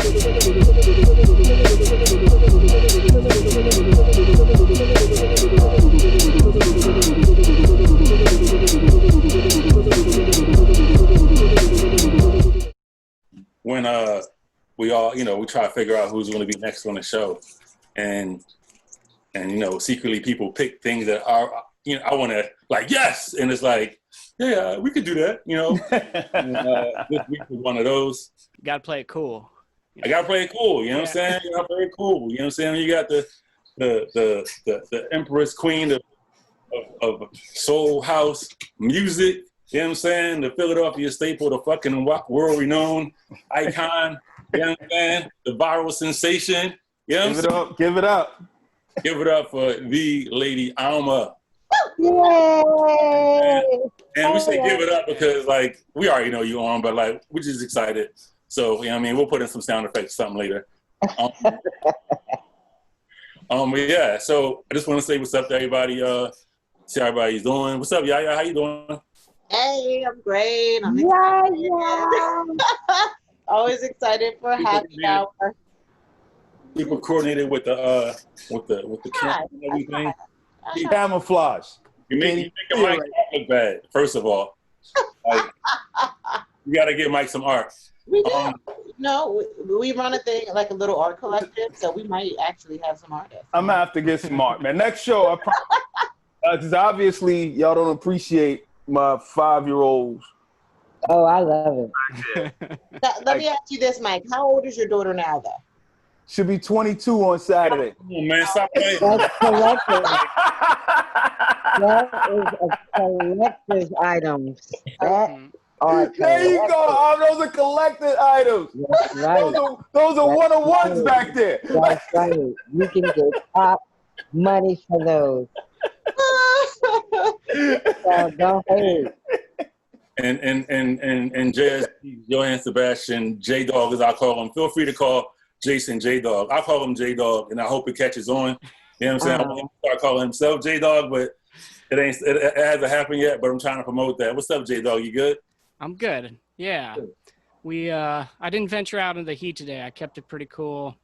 When we all, we try to figure out who's going to be next on the show, and secretly people pick things that are, I want to yes, and it's like, yeah, we could do that, And, this week was one of those. You gotta play it cool. I gotta play it cool, what I'm saying? You gotta play it cool, you know what I'm saying? You got the empress queen of soul house music. You know what I'm saying? The Philadelphia staple, the fucking world-renowned icon. You know what I'm saying? The viral sensation. You know what I'm saying? Give it up. Give it up for the Lady Alma. Yay! And we say give it up because, we already know you on, but, we're just excited. So, we'll put in some sound effects or something later. But yeah, so I just want to say what's up to everybody. See how everybody's doing. What's up, Yaya? How you doing? Hey, I'm great. I'm excited. Yeah. Always excited for Happy Hour. People coordinated with the camera and everything. Camouflage. You make Mike look bad. First of all, you got to give Mike some art. We do. We run a thing like a little art collective, so we might actually have some artists. I'm gonna have to get some art, man. Next show, I promise. Because obviously y'all don't appreciate my 5-year-olds. Oh, I love it. Let me ask you this, Mike. How old is your daughter now, though? She'll be 22 on Saturday. Come on, man, stop playing. That's collective. That is a collective item. There you go. Those are collected items. That's right. Those are one-on-ones back there. That's right. You can get top money for those. So don't hate. And JS, Johann Sebastian, J-Dog as I call him. Feel free to call Jason J-Dog. I call him J-Dog, and I hope it catches on. You know what I'm saying? I'm going to start calling himself J-Dog, but it hasn't happened yet, but I'm trying to promote that. What's up, J-Dog? You good? I'm good. Yeah. I didn't venture out in the heat today. I kept it pretty cool.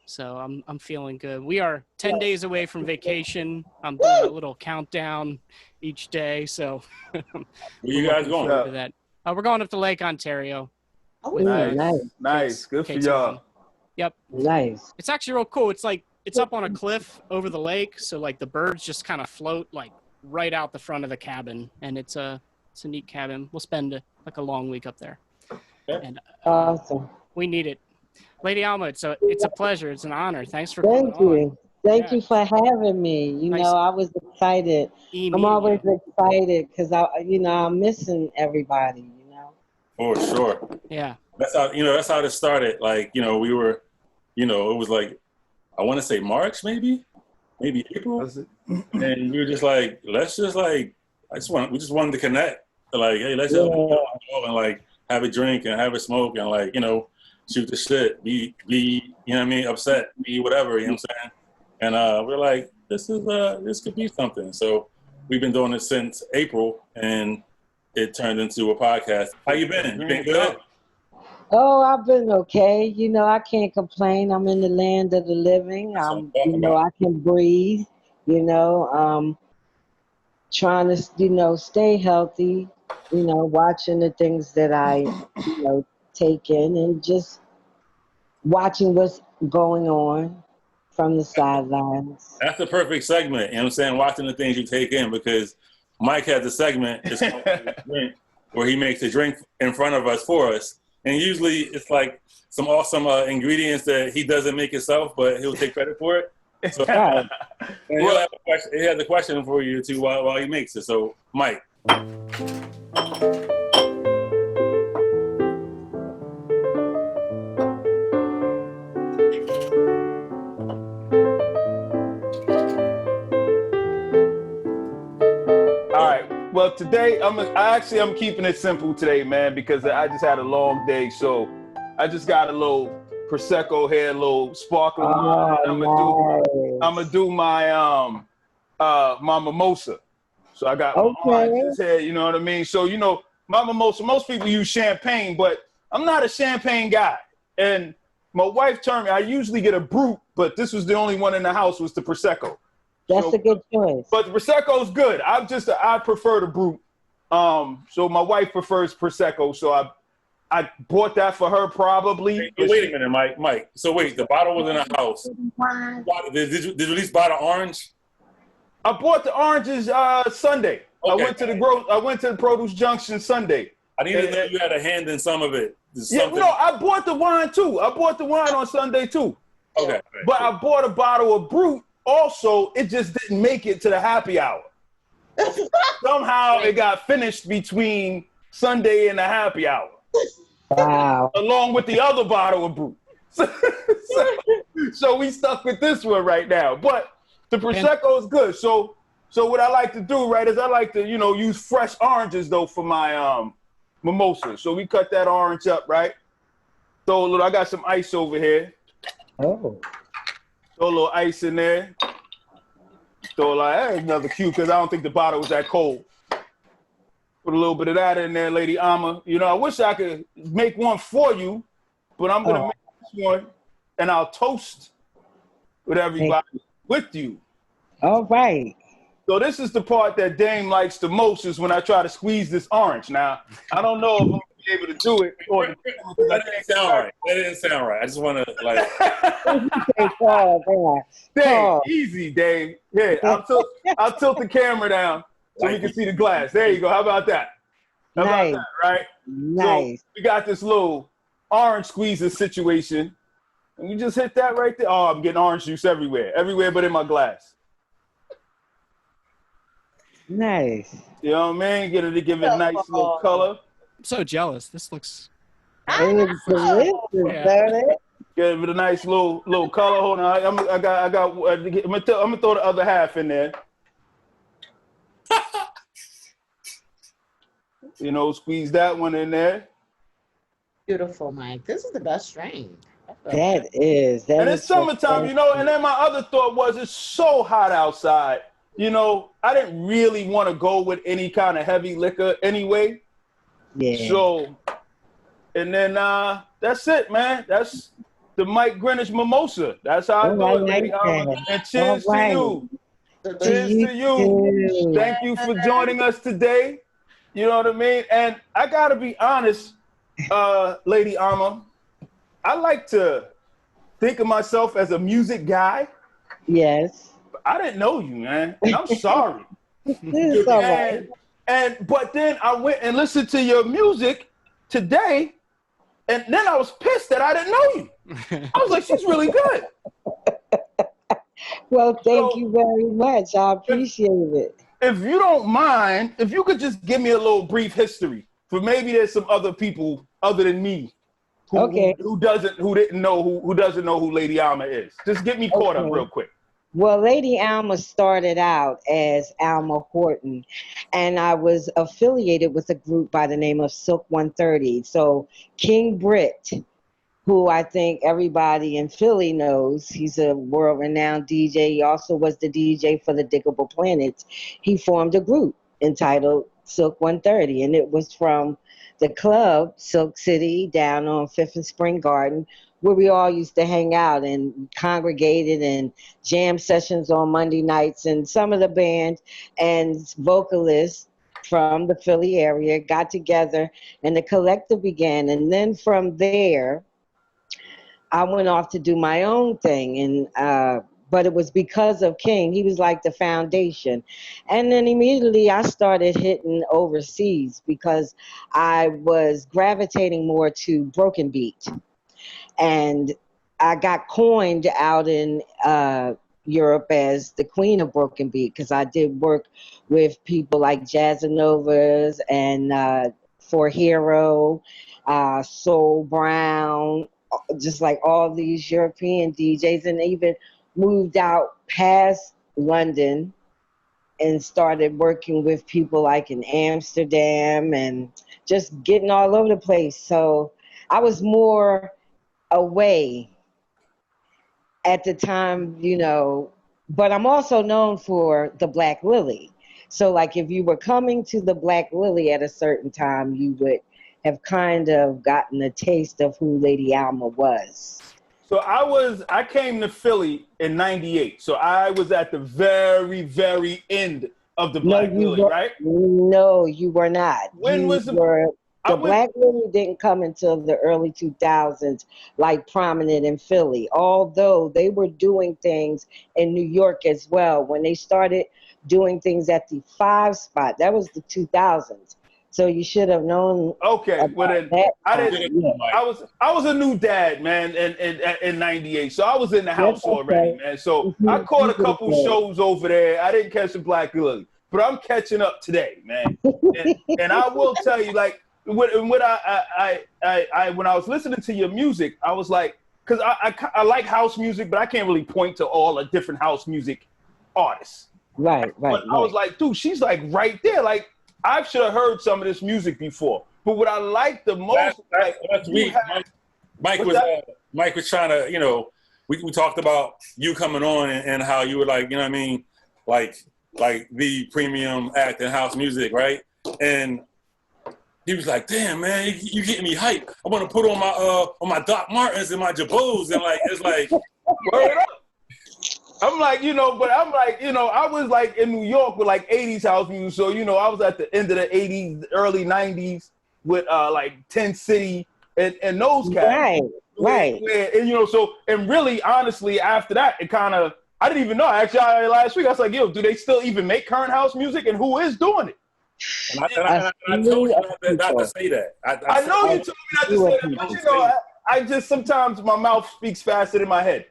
So I'm feeling good. We are 10 days away from vacation. I'm doing a little countdown each day. So where you guys going? To that. We're going up to Lake Ontario. Oh, nice. Good for y'all. Yep. Nice. It's actually real cool. It's it's up on a cliff over the lake. So the birds just kind of float right out the front of the cabin. And it's a neat cabin. We'll spend a long week up there. Okay. And Awesome. we need it. Lady Alma, it's a pleasure. It's an honor. Thanks for coming on. Thank you for having me. Nice. I was excited. I'm always excited because I'm missing everybody. For sure. Yeah. That's how it started. We were, it was I want to say March, maybe April, and we were just let's just we just wanted to connect. Hey, let's just and have a drink and have a smoke and shoot the shit, be upset, be whatever, you know what I'm saying? And we're this could be something. So we've been doing it since April, and it turned into a podcast. How you been? You been good? Oh, I've been okay. I can't complain. I'm in the land of the living. I can breathe. Trying to, stay healthy. Watching the things that I, take in and just watching what's going on from the sidelines. That's the perfect segment, you know what I'm saying? Watching the things you take in, because Mike has a segment it's called Drink, where he makes a drink in front of us for us. And usually it's some awesome ingredients that he doesn't make himself, but he'll take credit for it. So, and he has a question for you too while he makes it. So, Mike. Well, today I'm keeping it simple today, man, because I just had a long day. So I just got a little Prosecco here, a little sparkling wine. I'm gonna do my my mimosa. So I got my oranges here, you know what I mean? So my mimosa, most people use champagne, but I'm not a champagne guy. And my wife turned me. I usually get a Brut, but this was the only one in the house was the Prosecco. That's a good choice. But the Prosecco's good. I prefer the Brut. So my wife prefers Prosecco, so I bought that for her probably. Wait a minute, Mike. So wait, the bottle was in the house. Did you at least buy the orange? I bought the oranges Sunday. Okay. I went to the Produce Junction Sunday. I didn't even know you had a hand in some of it. I bought the wine too. I bought the wine on Sunday too. Okay. But I bought a bottle of Brut. Also, it just didn't make it to the happy hour. Somehow it got finished between Sunday and the happy hour. Wow. Along with the other bottle of Brut. So we stuck with this one right now. But the Prosecco is good. So what I like to do, right, is I like to, use fresh oranges, though, for my mimosa. So we cut that orange up, right? I got some ice over here. Oh. Throw a little ice in there. Hey, another cue, because I don't think the bottle was that cold. Put a little bit of that in there, Lady Alma. I wish I could make one for you, but I'm going to make this one, and I'll toast with everybody with you. All right. So this is the part that Dame likes the most, is when I try to squeeze this orange. Now, I don't know if I'm going to be able to do it. That didn't sound right. That didn't sound right. I just want to, Dame, easy, Dame. Yeah, I'll tilt the camera down so we can see the glass. There you go. How about that? How about that, right? Nice. So we got this little orange squeezing situation. And we just hit that right there. Oh, I'm getting orange juice everywhere. Everywhere but in my glass. Nice. You know what I mean? Give it a nice little color. I'm so jealous. This looks... It's delicious, doesn't it? Give it a nice little color. Hold on. I'm gonna throw the other half in there. Squeeze that one in there. Beautiful, Mike. This is the best strain. That is. And it's summertime, and then my other thought was, it's so hot outside. I didn't really want to go with any kind of heavy liquor anyway. Yeah. So, and then that's it, man. That's the Mike Greenidge mimosa. That's how I do it. And cheers to you. Cheers to you. Thank you for joining us today. You know what I mean? And I got to be honest, Lady Alma, I like to think of myself as a music guy. Yes. I didn't know you, man. And I'm sorry. It's all right. But then I went and listened to your music today, and then I was pissed that I didn't know you. I was like, she's really good. Well, thank you very much. I appreciate it. If you don't mind, if you could just give me a little brief history, for maybe there's some other people other than me who doesn't know who Lady Alma is. Just get me caught up real quick. Well, Lady Alma started out as Alma Horton, and I was affiliated with a group by the name of Silk 130. So King Britt, who I think everybody in Philly knows, he's a world-renowned DJ. He also was the DJ for the Diggable Planets. He formed a group entitled Silk 130, and it was from the club Silk City down on 5th and Spring Garden, where we all used to hang out and congregated and jam sessions on Monday nights. And some of the band and vocalists from the Philly area got together and the collective began. And then from there, I went off to do my own thing. And but it was because of King. He was like the foundation. And then immediately I started hitting overseas because I was gravitating more to broken beat. And I got coined out in Europe as the queen of broken beat because I did work with people like Jazzanovas and For Hero, Soul Brown, just like all these European DJs, and even moved out past London and started working with people like in Amsterdam and just getting all over the place. So I was more away at the time, but I'm also known for the Black Lily. So like if you were coming to the Black Lily at a certain time, you would have kind of gotten a taste of who Lady Alma was. So I came to Philly in '98. So I was at the very, very end of the Black Lily, right? No, you were not. When was the Black Lily didn't come until the early 2000s, like prominent in Philly, although they were doing things in New York as well. When they started doing things at the 5 spot, that was the 2000s. So you should have known. Okay, well then I didn't. Yeah. I was a new dad, man, in '98. So I was in the house already, man. So I caught a couple shows over there. I didn't catch the Black Lily, but I'm catching up today, man. And I will tell you, like, when I was listening to your music, I was like, because I like house music, but I can't really point to all the different house music artists. Right. But I was like, dude, she's like right there. Like, I should have heard some of this music before. But what I like the most, last week, Mike was trying to, you know, we talked about you coming on and how you were like, you know what I mean, like the premium act in house music, right? And he was like, "Damn, man, you getting me hype. I want to put on my Doc Martens and my Jabots," and like it's like, word up. I'm like, you know, but I'm like, you know, I was like in New York with like 80s house music. So, you know, I was at the end of the 80s, early 90s with like 10 City and those cats. Right. And, you know, so, and really, honestly, after that, it kind of, I didn't even know. Actually, last week, I was like, yo, do they still even make current house music? And who is doing it? And I told you not to say that. I know you told me not to say that, but, you know, I just, sometimes my mouth speaks faster than my head.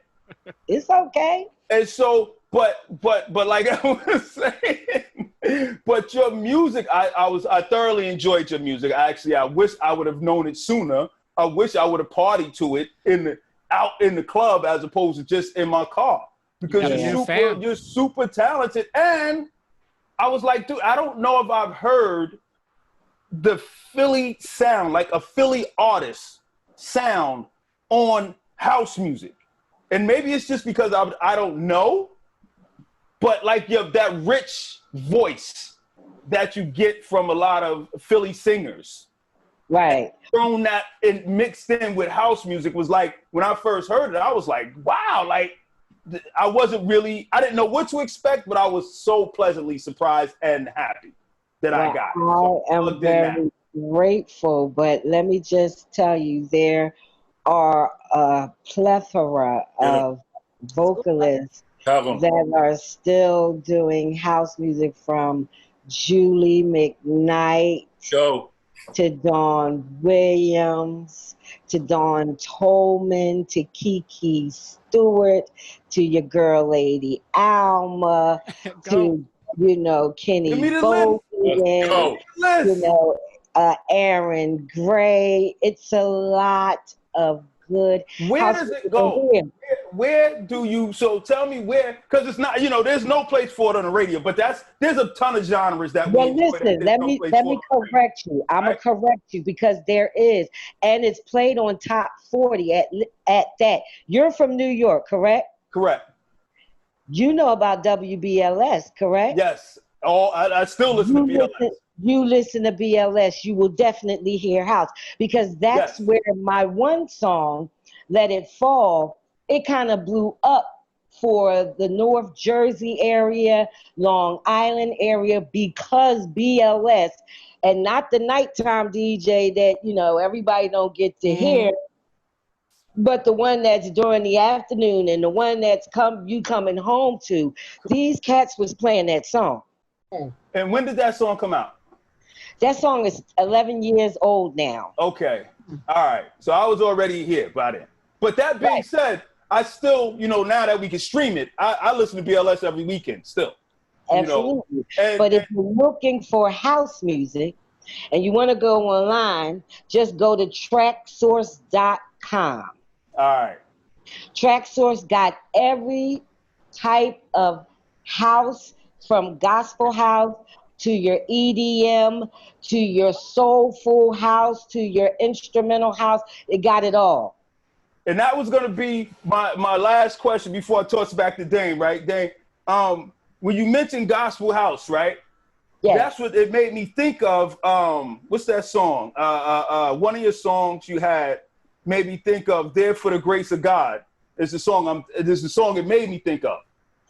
It's okay. And so, but like I was saying, but your music, I thoroughly enjoyed your music. I wish I would have known it sooner. I wish I would have partied to it out in the club as opposed to just in my car, because you're super talented. And I was like, dude, I don't know if I've heard the Philly sound, like a Philly artist sound on house music. And maybe it's just because I don't know, but like that rich voice that you get from a lot of Philly singers. Right. Thrown that and mixed in with house music was like, when I first heard it, I was like, wow, like I didn't know what to expect, but I was so pleasantly surprised and happy that I got it. So I am very grateful, but let me just tell you, there are a plethora of vocalists that are still doing house music, from Julie McKnight to Dawn Williams to Dawn Tolman to Kiki Stewart to your girl Lady Alma to, you know, Kenny Bolton, you know, Aaron Gray. It's a lot of good. Where does it go? Where do you, so tell me where, because it's not, you know, there's no place for it on the radio, but there's a ton of genres that well, listen, let me correct you. I'm going to correct you, because there is, and it's played on Top 40 at that. You're from New York, correct? Correct. You know about WBLS, correct? Yes. I still listen to BLS. You listen to BLS, you will definitely hear house, because that's where my one song, Let It Fall, it kind of blew up for the North Jersey area, Long Island area, because BLS, and not the nighttime DJ that, you know, everybody don't get to hear, but the one that's during the afternoon and the one that's coming home to. These cats was playing that song. And when did that song come out? That song is 11 years old now. Okay. All right. So I was already here by then. But that being said, I still, you know, now that we can stream it, I listen to BLS every weekend still. Absolutely. You know? But if you're looking for house music and you want to go online, just go to tracksource.com. All right. TrackSource got every type of house, from gospel house to your EDM, to your soulful house, to your instrumental house. It got it all. And that was going to be my last question before I toss it back to Dane, right? Dane, when you mentioned gospel house, right? Yes. That's what it made me think of. What's that song? One of your songs you had made me think of There for the Grace of God. It's the song this is the song it made me think of.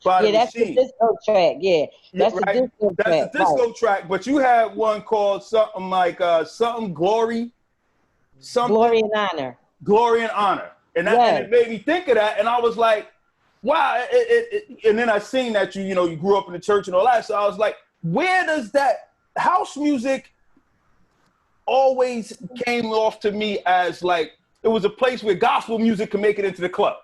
By Yeah, that's the disco track. Yeah, that's the disco track. That's the disco track. But you had one called something like something glory, something Glory and honor. Glory and honor, and it made me think of that, and I was like, wow. And then I seen that you grew up in the church and all that, so I was like, where does that house music always came off to me as like it was a place where gospel music could make it into the club.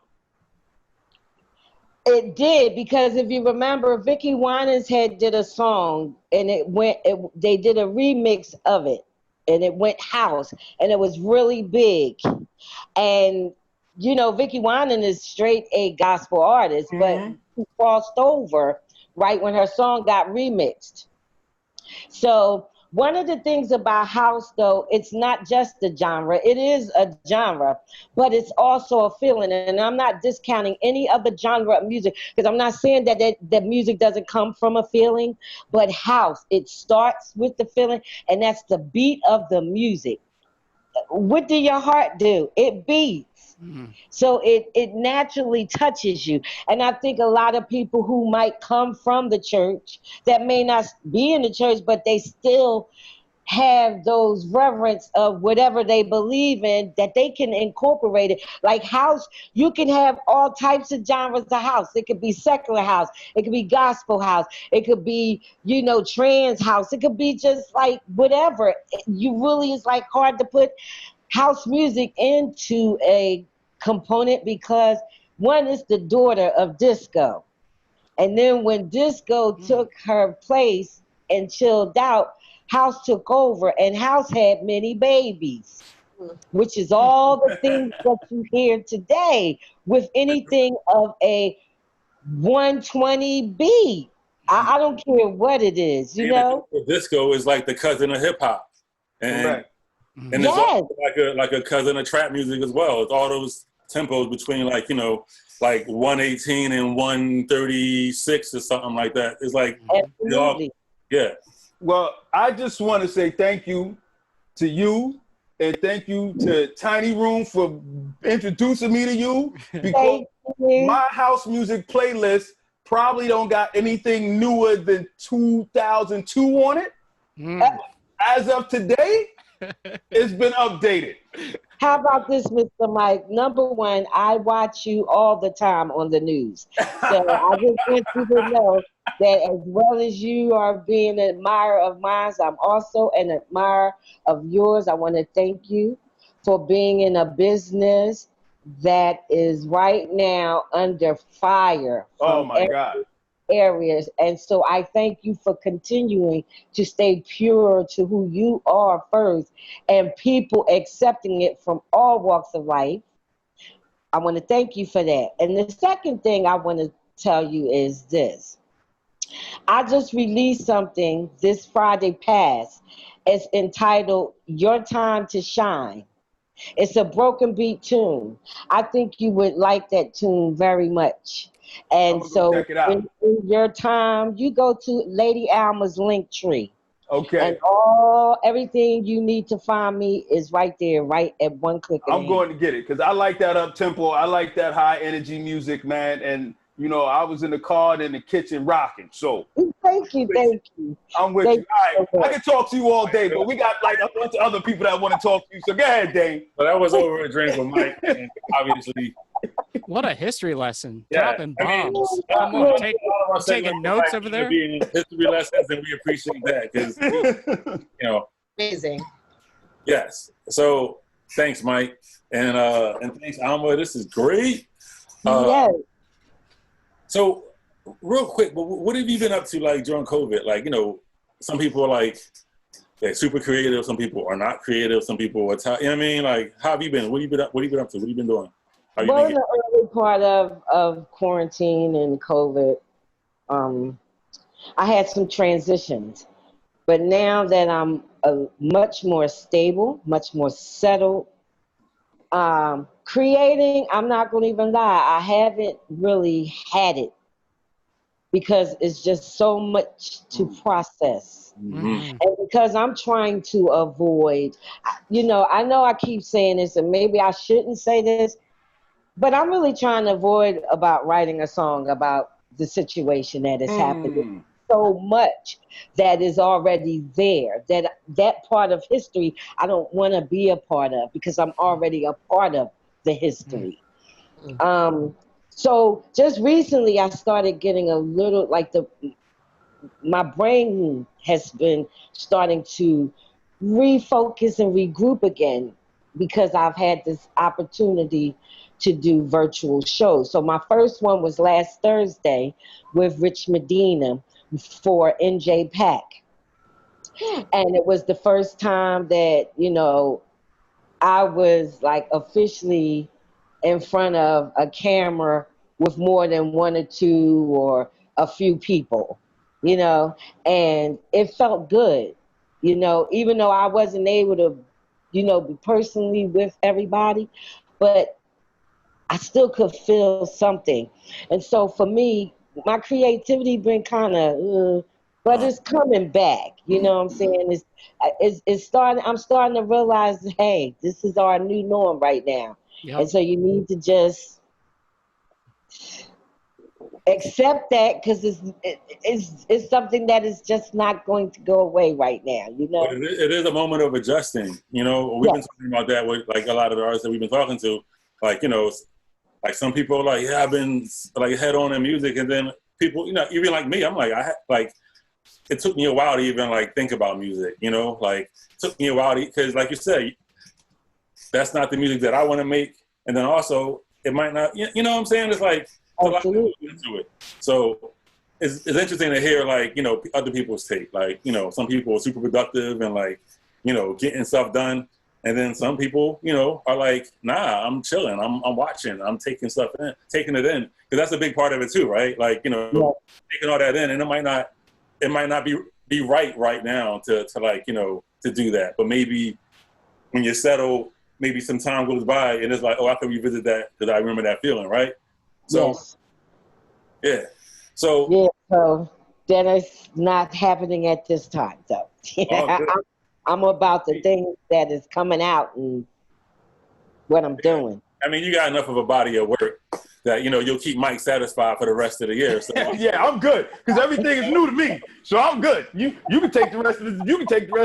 It did, because if you remember, Vicki Winans did a song, and they did a remix of it, and it went house, and it was really big. And Vicki Winans is straight a gospel artist, but she crossed over right when her song got remixed. So one of the things about house, though, it's not just a genre. It is a genre, but it's also a feeling. And I'm not discounting any other genre of music, because I'm not saying that music doesn't come from a feeling, but house, it starts with the feeling, and that's the beat of the music. What do your heart do? It beats. So it naturally touches you. And I think a lot of people who might come from the church that may not be in the church, but they still have those reverence of whatever they believe in, that they can incorporate it. Like house, you can have all types of genres of house. It could be secular house. It could be gospel house. It could be, trans house. It could be just like whatever. It's like hard to put house music into a component, because one is the daughter of disco. And then when disco took her place and chilled out, house took over, and house had many babies, which is all the things that you hear today with anything of a 120 beat. I don't care what it is, Disco is like the cousin of hip hop. And it's also like a cousin of trap music as well. It's all those tempos between like 118 and 136 or something like that. It's like, Well, I just want to say thank you to you, and thank you to Tiny Room for introducing me to you, because my house music playlist probably don't got anything newer than 2002 on it. As of today, it's been updated. How about this, Mr. Mike? Number one, I watch you all the time on the news. So I just want you to know that as well as you are being an admirer of mine, I'm also an admirer of yours. I want to thank you for being in a business that is right now under fire. Oh, my God. Areas. And so I thank you for continuing to stay pure to who you are first, and people accepting it from all walks of life. I want to thank you for that. And the second thing I want to tell you is this. I just released something this Friday past. It's entitled Your Time to Shine. It's a broken beat tune. I think you would like that tune very much. And so in your time, you go to Lady Alma's link tree. Okay. And everything you need to find me is right there, right at one click. I'm going to get it, because I like that up tempo. I like that high energy music, man. And I was in the car and in the kitchen rocking. So thank you. I'm with you. All right. I can talk to you all day, but we got like a bunch of other people that want to talk to you. So go ahead, Dane. Well, that was over a drink with Mike, and obviously. What a history lesson. Yeah. Dropping bombs. Come on, taking notes over there. Being history lessons, and we appreciate that, because Amazing. Yes. So thanks, Mike, and thanks, Alma. This is great. Yes. So real quick, what have you been up to like during COVID? Like, some people are like they're super creative, some people are not creative, some people are you know what I mean? Like, how have you been? What have you been up to? What have you been doing? Well, in the early part of quarantine and COVID, I had some transitions. But now that I'm much more stable, much more settled, creating, I'm not going to even lie, I haven't really had it, because it's just so much to process. And because I'm trying to avoid, I know I keep saying this, and maybe I shouldn't say this, but I'm really trying to avoid about writing a song about the situation that has happened. So much that is already there, that part of history I don't want to be a part of because I'm already a part of the history. So just recently I started getting a little like my brain has been starting to refocus and regroup again because I've had this opportunity to do virtual shows. So my first one was last Thursday with Rich Medina for NJ Pack. And it was the first time that, you know, I was like officially in front of a camera with more than one or two or a few people, you know, and it felt good, you know, even though I wasn't able to, you know, be personally with everybody, but I still could feel something. And so for me, my creativity been kind of, but it's coming back. You know what I'm saying? It's starting. I'm starting to realize, hey, this is our new norm right now. Yep. And so you need to just accept that because it's something that is just not going to go away right now. You know, but it is a moment of adjusting. You know, we've been talking about that with like a lot of the artists that we've been talking to. Like, you know, like some people are like, yeah, I've been like head on in music, and then people, you know, even like me, I'm like, it took me a while to even like think about music. You know, like it took me a while because, like you said, that's not the music that I want to make, and then also it might not. You know what I'm saying? It's like a lot of people into it. So it's interesting to hear like, you know, other people's take. Like, you know, some people are super productive and like, you know, getting stuff done. And then some people, you know, are like, nah, I'm chilling. I'm watching. I'm taking stuff in, taking it in. Because that's a big part of it too, right? Like, you know, taking all that in. And it might not be right now to like, you know, to do that. But maybe when you settle, maybe some time goes by and it's like, oh, I can revisit that because I remember that feeling, right? So, yeah. So that is not happening at this time, though. I'm about the thing that is coming out and what I'm doing. I mean, you got enough of a body of work that, you know, you'll keep Mike satisfied for the rest of the year. So. Yeah, I'm good because everything is new to me, so I'm good. You can take the rest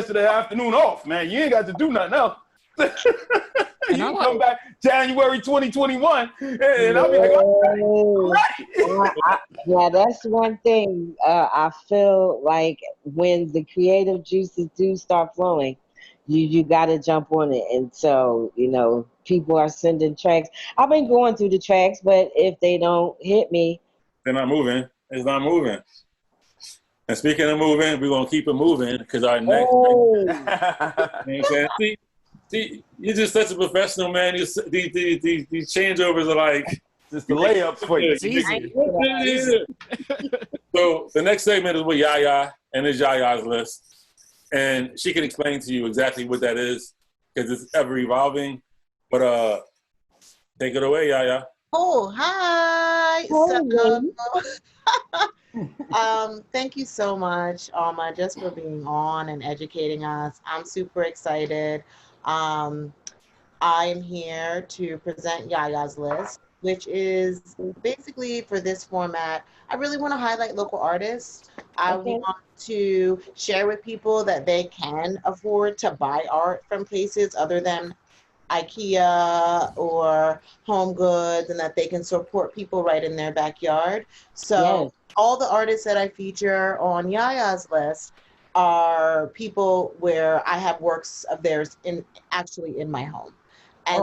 of the afternoon off, man. You ain't got to do nothing else. You can come back January 2021, and I'll be like, all right. Yeah, that's one thing. I feel like when the creative juices do start flowing, you got to jump on it. And so, you know, people are sending tracks. I've been going through the tracks, but if they don't hit me, they're not moving. It's not moving. And speaking of moving, we're gonna keep it moving because our next. You know what I'm saying? See, you're just such a professional, man. These changeovers are like just the layups for you. It's easy. So the next segment is with Yaya, and it's Yaya's list. And she can explain to you exactly what that is because it's ever evolving. But take it away, Yaya. Oh, hi. Thank you so much, Alma, just for being on and educating us. I'm super excited. I'm here to present Yaya's list, which is basically for this format. I really want to highlight local artists. I want to share with people that they can afford to buy art from places other than IKEA or Home Goods, and that they can support people right in their backyard. So all the artists that I feature on Yaya's list are people where I have works of theirs in my home. And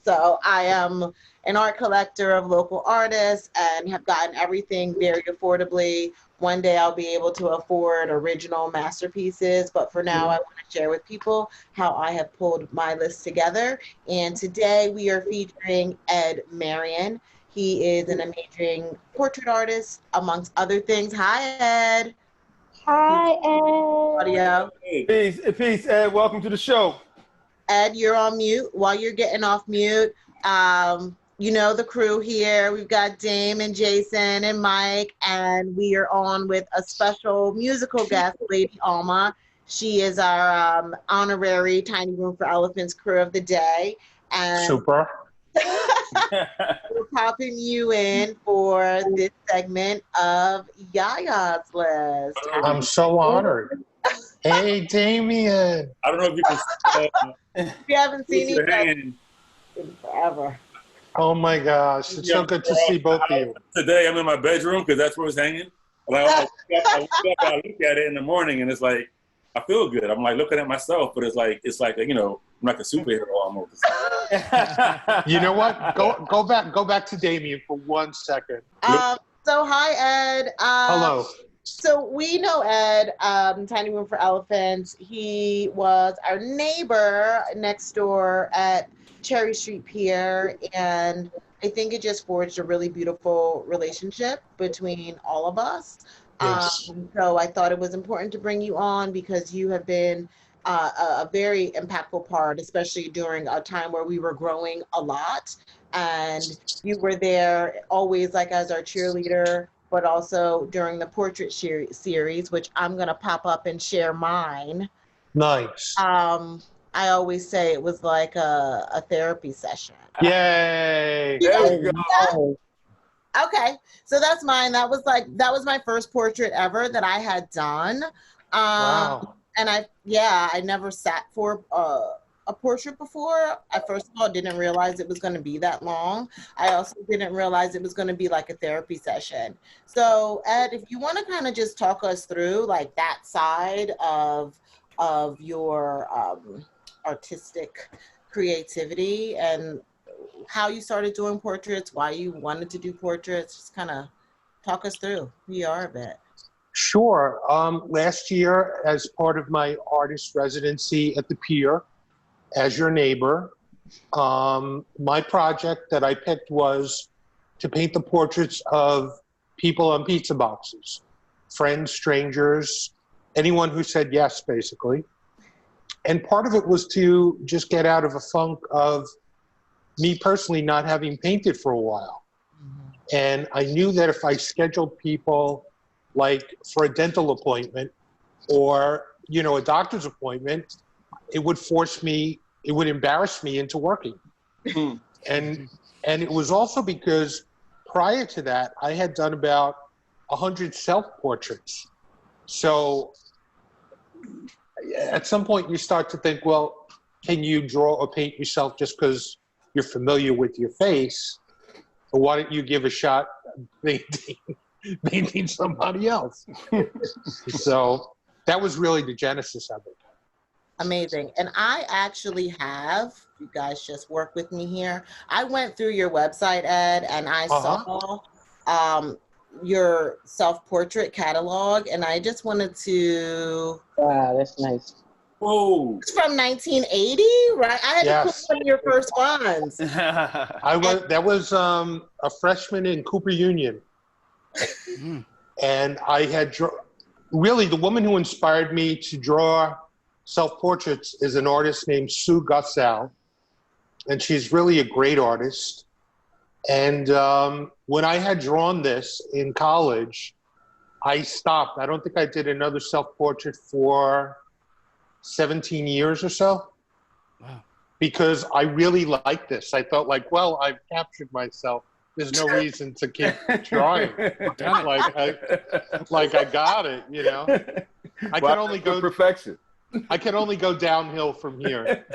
so I am an art collector of local artists and have gotten everything very affordably. One day I'll be able to afford original masterpieces, but for now I want to share with people how I have pulled my list together. And today we are featuring Ed Marion. He is an amazing portrait artist, amongst other things. Hi, Ed. Hi, Ed. Audio. Peace, Ed. Welcome to the show. Ed, you're on mute. While you're getting off mute, you know the crew here. We've got Dame and Jason and Mike, and we are on with a special musical guest, Lady Alma. She is our honorary Tiny Room for Elephants crew of the day. And super. We're popping you in for this segment of Yaya's List. I'm so honored. Hey, Damien. I don't know if you can. We haven't seen each other hanging. in forever. Oh my gosh, it's so good to see both of you. Today I'm in my bedroom because that's where it's hanging. Like, I look at it in the morning and it's like I feel good. I'm like looking at myself, but it's like you know, I'm like a superhero almost. You know what? Go back to Damien for 1 second. So hi Ed. Hello. So we know Ed, Tiny Room for Elephants. He was our neighbor next door at Cherry Street Pier, and I think it just forged a really beautiful relationship between all of us. Yes. So I thought it was important to bring you on because you have been a very impactful part, especially during a time where we were growing a lot, and you were there always like as our cheerleader, but also during the portrait series, which I'm gonna pop up and share mine. Nice. I always say it was like a therapy session. Yay. There we go. Okay, so that's mine. That was my first portrait ever that I had done. Wow. And I never sat for a portrait before. I first of all didn't realize it was going to be that long. I also didn't realize it was going to be like a therapy session. So Ed, if you want to kind of just talk us through like that side of your artistic creativity and how you started doing portraits, why you wanted to do portraits, just kind of talk us through who you are a bit. Sure. Last year, as part of my artist residency at the Pier, as your neighbor, my project that I picked was to paint the portraits of people on pizza boxes, friends, strangers, anyone who said yes, basically. And part of it was to just get out of a funk of me personally not having painted for a while. Mm-hmm. And I knew that if I scheduled people like for a dental appointment or, you know, a doctor's appointment, it would embarrass me into working. And it was also because prior to that, I had done about 100 self-portraits. So at some point you start to think, well, can you draw or paint yourself just because you're familiar with your face? Or why don't you give a shot painting somebody else? So that was really the genesis of it. Amazing. And I actually have, you guys just work with me here. I went through your website, Ed, and I saw your self-portrait catalog, and I just wanted to... Wow, that's nice. Whoa. It's from 1980, right? I had to put one of your first ones. That was a freshman in Cooper Union. And I had really the woman who inspired me to draw self-portraits is an artist named Sue Gussell, and she's really a great artist. And when I had drawn this in college, I stopped. I don't think I did another self-portrait for 17 years or so. Wow. Because I really liked this. I felt like, well, I've captured myself. There's no reason to keep trying. like I got it, you know. I can only go perfection. I can only go downhill from here.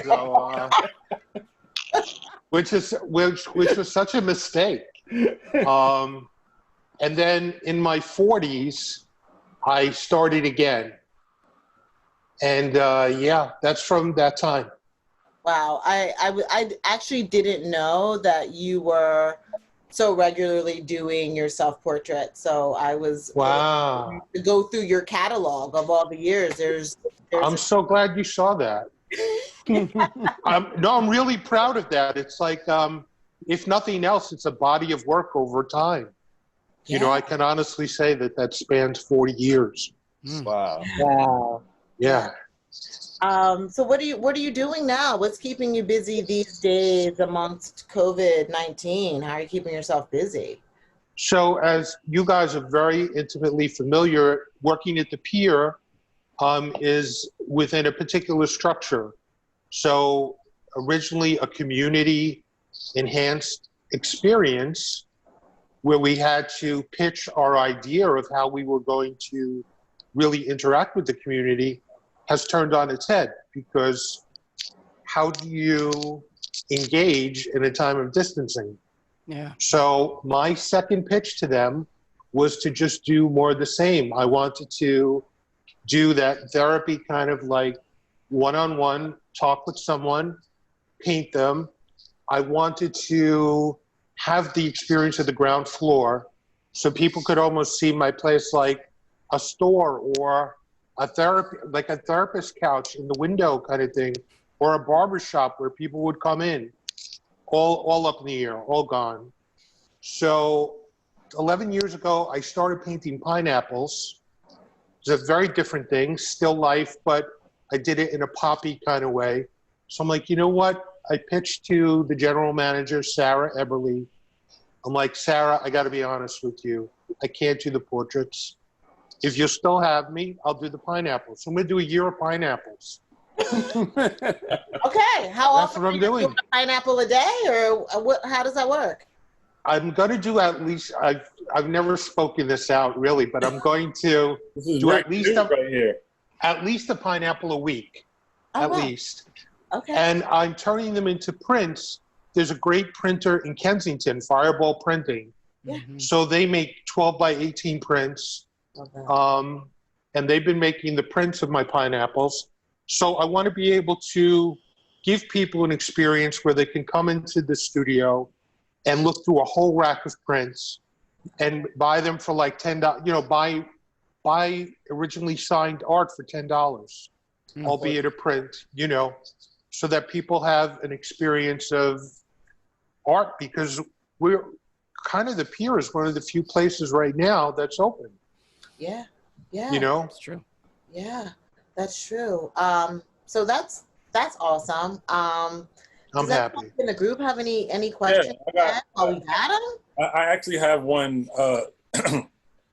So, which was such a mistake. And then in my 40s, I started again. And that's from that time. Wow, I actually didn't know that you were so regularly doing your self-portrait. So I was to go through your catalog of all the years. I'm so glad you saw that. I'm really proud of that. It's like, if nothing else, it's a body of work over time. You know, I can honestly say that spans 40 years. Wow. Yeah. So what are you doing now? What's keeping you busy these days amongst COVID-19? How are you keeping yourself busy? So as you guys are very intimately familiar, working at the Pier is within a particular structure. So originally a community enhanced experience where we had to pitch our idea of how we were going to really interact with the community has turned on its head, because how do you engage in a time of distancing? Yeah. So my second pitch to them was to just do more of the same. I wanted to do that therapy kind of like one-on-one, talk with someone, paint them. I wanted to have the experience of the ground floor so people could almost see my place like a store or a therapy, like a therapist couch in the window kind of thing, or a barber shop where people would come in, all up in the air, all gone. So 11 years ago, I started painting pineapples. It's a very different thing, still life, but I did it in a poppy kind of way. So I'm like, you know what? I pitched to the general manager, Sarah Eberly. I'm like, Sarah, I got to be honest with you. I can't do the portraits. If you'll still have me, I'll do the pineapples. So I'm going to do a year of pineapples. Okay, how often what I'm doing. a pineapple a day, or what? How does that work? I'm going to do at least, I've never spoken this out really, but I'm going to do at least a pineapple a week, at least. Okay. And I'm turning them into prints. There's a great printer in Kensington, Fireball Printing. Yeah. So they make 12 by 18 prints. Okay. And they've been making the prints of my pineapples. So I want to be able to give people an experience where they can come into the studio and look through a whole rack of prints and buy them for like $10, you know, buy originally signed art for $10, albeit a print, you know, so that people have an experience of art, because we're kind of, the pier is one of the few places right now that's open. Yeah. Yeah. You know? That's true. Yeah, that's true. So that's awesome. I'm happy. In the group have any questions? Yeah, we got them? I actually have one.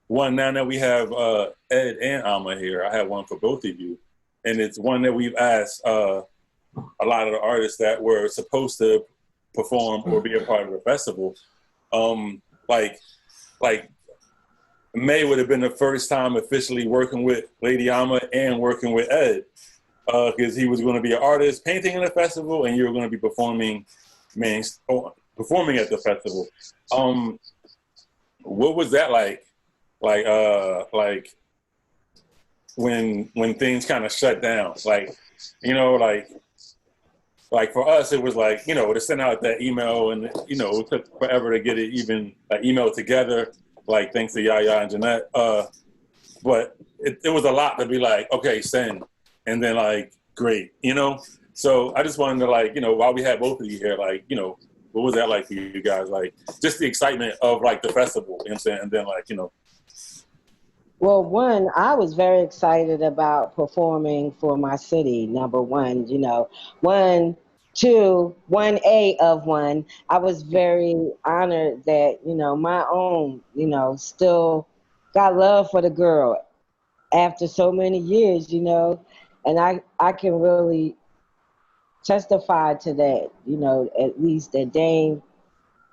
One now that we have Ed and Alma here. I have one for both of you, and it's one that we've asked a lot of the artists that were supposed to perform or be a part of the festival. Like May would have been the first time officially working with Lady Alma and working with Ed, because he was going to be an artist painting in the festival, and you were going to be performing at the festival. What was that like? Like when things kind of shut down, like, you know, like for us, it was like, you know, to send out that email, and, you know, it took forever to get it even like emailed together, like thanks to Yaya and Jeanette. But it was a lot to be like, okay, send, and then like, great, you know? So I just wanted to, like, you know, while we had both of you here, like, you know, what was that like for you guys? Like, just the excitement of like the festival, you know what I'm saying? And then like, you know. Well, one, I was very excited about performing for my city, number one, you know. One, two, 1A of one. I was very honored that, you know, my own, you know, still got love for the girl after so many years, you know. And I can really testify to that, you know, at least that Dame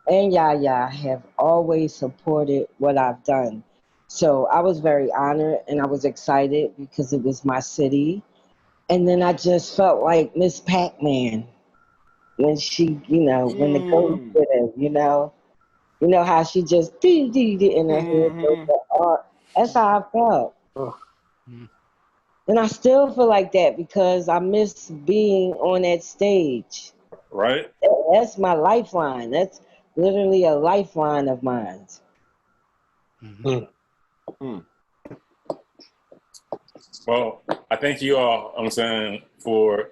and Yaya have always supported what I've done. So I was very honored and I was excited because it was my city. And then I just felt like Miss Pac-Man when she, you know, when the ghost did it, you know how she just did in her head. That's how I felt. And I still feel like that because I miss being on that stage. Right. That's my lifeline. That's literally a lifeline of mine. Well, I thank you all, I'm saying, for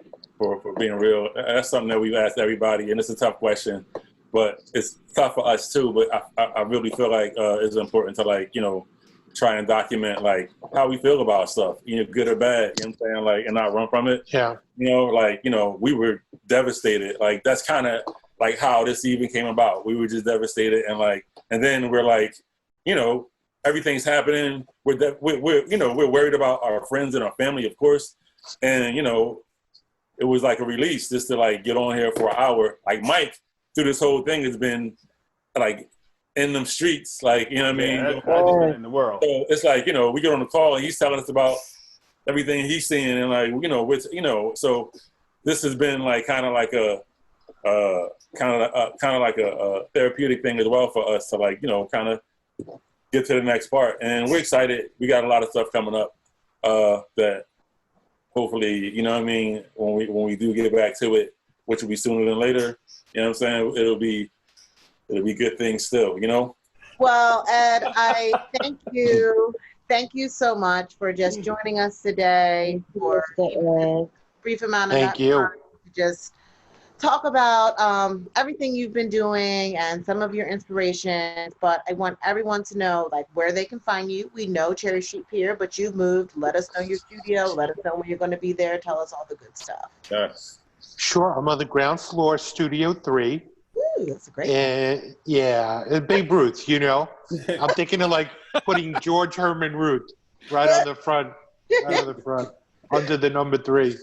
being real. That's something that we've asked everybody, and it's a tough question, but it's tough for us too. But I really feel like it's important to, like, you know, try and document like how we feel about stuff, you know, good or bad, you know what I'm saying, like, and not run from it. Yeah. You know, like, you know, we were devastated. Like, that's kind of like how this even came about. We were just devastated, and like, and then we're like, you know, everything's happening. We're you know, we're worried about our friends and our family, of course. And, you know, it was like a release just to like get on here for an hour. Like Mike through this whole thing has been like in them streets, like, you know what I mean? That's been in the world. So it's like, you know, we get on the call and he's telling us about everything he's seeing, and like, you know, with, you know, so this has been like kind of like a therapeutic thing as well for us to, like, you know, kind of get to the next part. And we're excited. We got a lot of stuff coming up that hopefully, you know what I mean, when we do get back to it, which will be sooner than later, you know what I'm saying, it'll be good things still, you know? Well, Ed, I thank you. Thank you so much for just joining us today for a brief amount of time to just talk about everything you've been doing and some of your inspirations. But I want everyone to know, like, where they can find you. We know Cherry Street Pier, but you've moved. Let us know your studio. Let us know when you're going to be there. Tell us all the good stuff. Yes. Sure. I'm on the ground floor, Studio 3. Ooh, that's a great And yeah, Babe Ruth, you know. I'm thinking of like putting George Herman Ruth right on the front, under the number 3.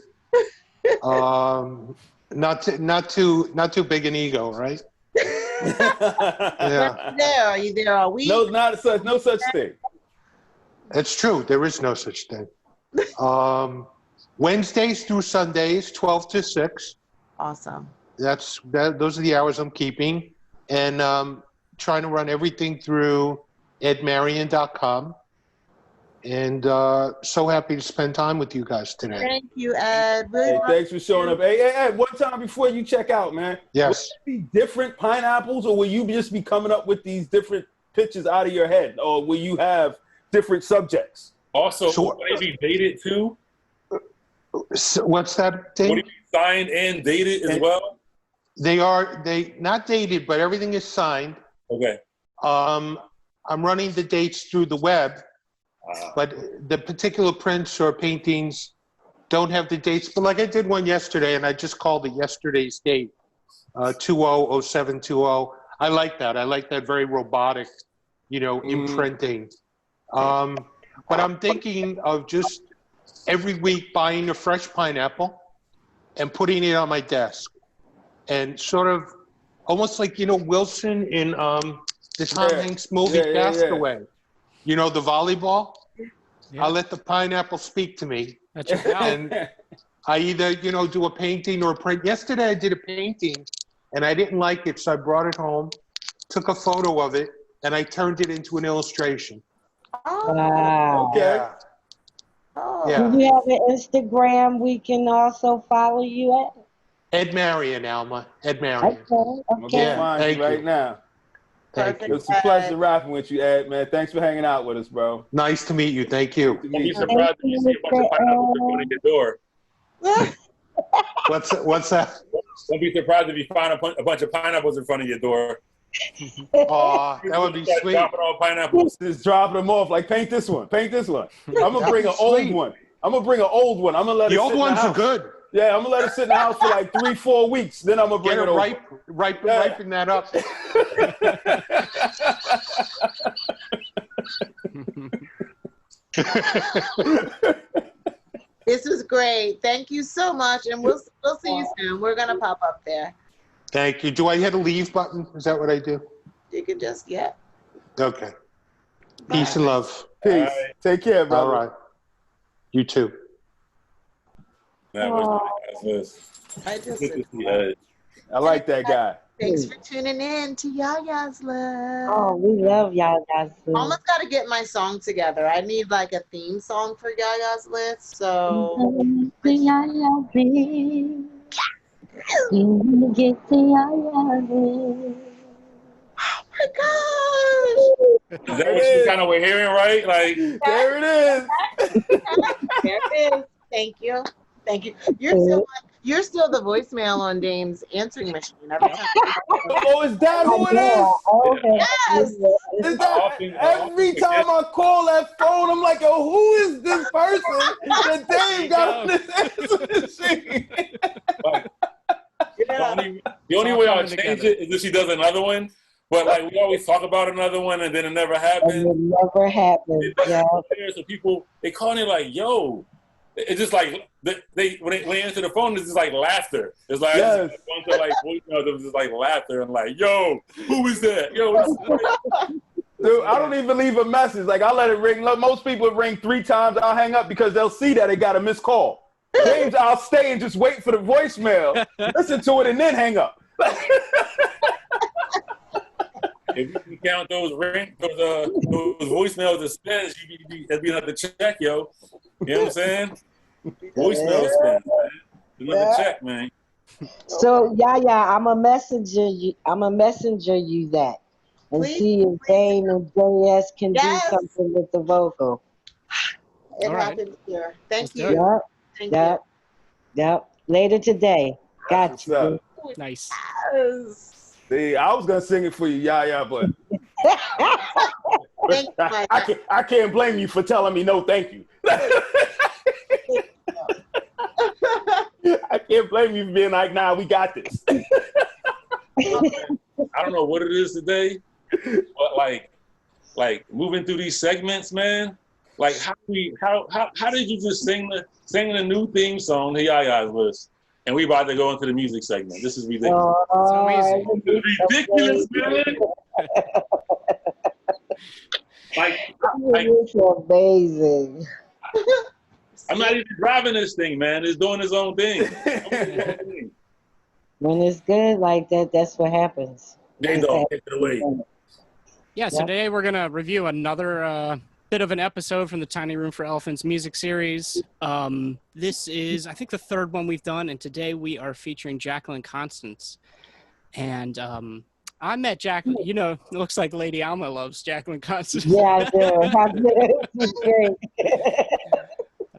Not too big an ego, right? Yeah. There, are you there all week? No such thing. That's true. There is no such thing. Wednesdays through Sundays, 12 to 6. Awesome. Those are the hours I'm keeping, and trying to run everything through edmarion.com. And so happy to spend time with you guys today. Thank you, Ed. Hey, thanks for showing up. Hey, one time before you check out, man. Yes. Will it be different pineapples, or will you just be coming up with these different pictures out of your head, or will you have different subjects? Also, will they be dated too? So what's that thing? Will it be signed and dated as well? They not dated, but everything is signed. Okay. I'm running the dates through the web, but the particular prints or paintings don't have the dates. But like I did one yesterday, and I just called it yesterday's date, 200720. I like that. I like that very robotic, you know, imprinting. But I'm thinking of just every week buying a fresh pineapple and putting it on my desk. And sort of almost like, you know, Wilson in the Tom Hanks movie Castaway. You know, the volleyball? Yeah. I let the pineapple speak to me. That's your pal. And I either, you know, do a painting or a print. Yesterday I did a painting and I didn't like it, so I brought it home, took a photo of it, and I turned it into an illustration. Oh, Wow. Okay. Yeah. oh. Yeah. Do you have an Instagram we can also follow you at? Ed Marion, Alma. Ed Marion. Okay. I'm going to go find you right now. Thank you. It's a pleasure rapping with you, Ed, man. Thanks for hanging out with us, bro. Nice to meet you. Thank you. Don't be surprised if you see a bunch of pineapples in front of your door. What's that? Don't be surprised if you find a bunch of pineapples in front of your door. Oh, that would be sweet. Dropping all pineapples. Just dropping them off. Like, paint this one. Paint this one. I'm going to bring an old one. I'm going to bring an old one. I'm going to let it sit in the house. The old ones are good. Yeah, I'm going to let it sit in the house for like 3-4 weeks. Then I'm going to bring it over. Ripen that up. This was great. Thank you so much, and we'll see you soon. We're gonna pop up there. Thank you. Do I hit a leave button? Is that what I do? You can just Okay. Peace and love. Peace. Take care, brother. All right. You too. That was I like that guy. Thanks for tuning in to Yaya's List. Oh, we love Yaya's List. Almost got to get my song together. I need like a theme song for Yaya's List. So. Yaya List. You get the Yaya List. Oh my gosh! Is that what kind of we're hearing, right? Like, there it is. There it is. Thank you. Thank you. You're still the voicemail on Dame's answering machine every time. Oh, is that who it is? Yes. Is that, every time I call that phone, I'm like, oh, who is this person that Dame got on this answering machine? The only way I'll change it is if she does another one. But like we always talk about another one and then it never happens. And it never happens. Yeah. So people, they call me like, yo, it's just like they when they answer the phone, it's just like laughter. It's like Yes. there's just like laughter and like, yo, who is that? Yo, Dude, I don't even leave a message. Like I let it ring. Most people ring 3 times. I'll hang up because they'll see that it got a missed call. James, I'll stay and just wait for the voicemail, listen to it, and then hang up. If you can count those voicemails as spins, that'd be another check, yo. You know what I'm saying? Voicemail spins, man. Another check, man. So Yaya, I'm a messenger you that, and Please, see if Dame and JS can do something with the vocal. It All right. happens here. Thank Let's do you. Yep, Thank yep, yep. Later today. That's Got what's you. up. Nice. you. Yes. See, I was gonna sing it for you, yeah, but Thank you, Mike. I can't blame you for telling me no, thank you. I can't blame you for being like, nah, we got this. I don't know what it is today, but like moving through these segments, man. Like how did you just sing the new theme song to Yaya's List? And we about to go into the music segment. This is ridiculous. So easy. It's ridiculous, man. It's amazing. I'm not even driving this thing, man. It's doing its own thing. When it's good like that, that's what happens. Take it away. Yeah, so Yep. today we're going to review another bit of an episode from the Tiny Room for Elephants music series. This is, I think, the 3rd one we've done, and today we are featuring Jaqueline Constance. And I met Jaqueline, it looks like Lady Alma loves Jaqueline Constance. Yeah, I do. She's great.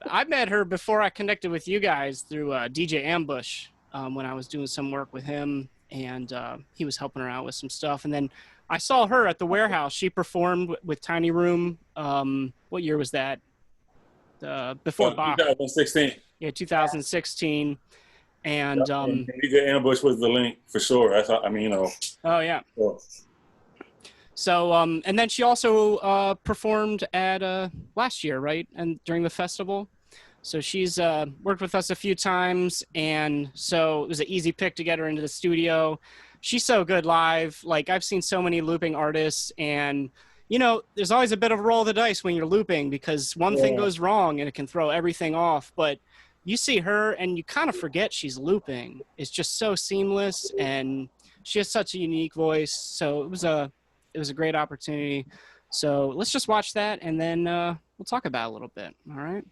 I met her before I connected with you guys through DJ Ambush when I was doing some work with him, and he was helping her out with some stuff. And then I saw her at the warehouse. She performed with Tiny Room. What year was that? Before Bach. 2016. Yeah, 2016. And DJ Ambush was the link for sure. oh yeah. So, So and then she also performed at last year, right? And during the festival. So she's worked with us a few times, and so it was an easy pick to get her into the studio. She's so good live. Like, I've seen so many looping artists, and there's always a bit of a roll of the dice when you're looping, because one thing goes wrong and it can throw everything off. But you see her and you kind of forget she's looping. It's just so seamless, and she has such a unique voice. So it was a great opportunity. So let's just watch that, and then we'll talk about it a little bit. All right.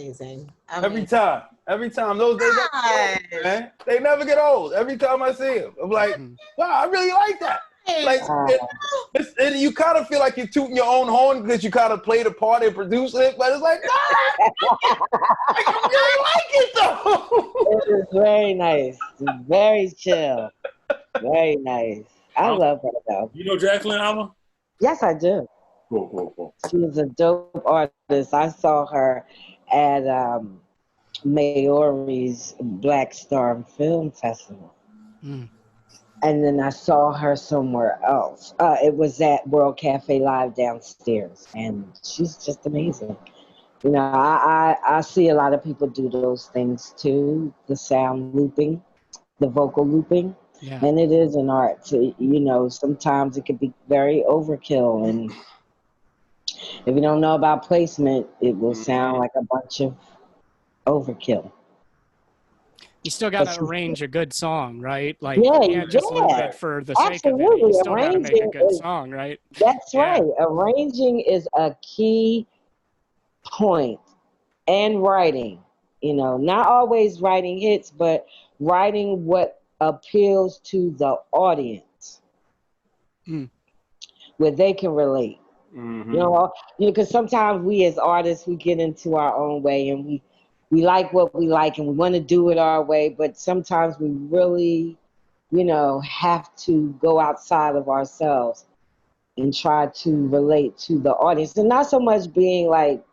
amazing. Every time those days, man, they never get old. Every time I see them, I'm like, wow, I really like that. Like, and you kind of feel like you're tooting your own horn because you kind of play the part and produce it, but it's like, I really like it though. It is very nice, very chill, very nice. I love her though. You know Jaqueline Alma? Yes, I do. Cool. She's a dope artist. I saw her at Maori's Black Star Film Festival. And then I saw her somewhere else. It was at World Cafe Live downstairs. And she's just amazing. You know, I see a lot of people do those things too. The sound looping, the vocal looping. Yeah. And it is an art. So, you know, sometimes it could be very overkill. And if you don't know about placement, it will sound like a bunch of overkill. You still got to arrange a good song, right? Like, Yeah, you can't just loop it for the sake of it. You still got to make a good song, right? That's right. Arranging is a key point. And writing. You know, not always writing hits, but writing what appeals to the audience. Where they can relate. You know, because sometimes we as artists, we get into our own way and we like what we like and we want to do it our way, but sometimes we really, you know, have to go outside of ourselves and try to relate to the audience. And not so much being like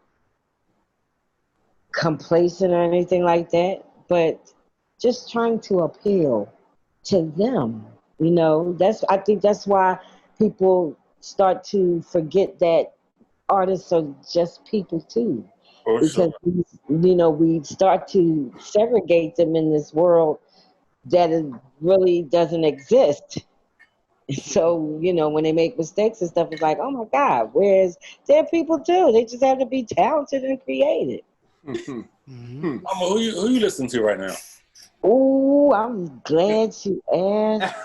complacent or anything like that, but just trying to appeal to them. You know, I think that's why people start to forget that artists are just people too. Because you know, we start to segregate them in this world that it really doesn't exist. So, you know, when they make mistakes and stuff, it's like, oh my God, whereas they're people too. They just have to be talented and creative. Who you listening to right now? Oh, I'm glad you asked.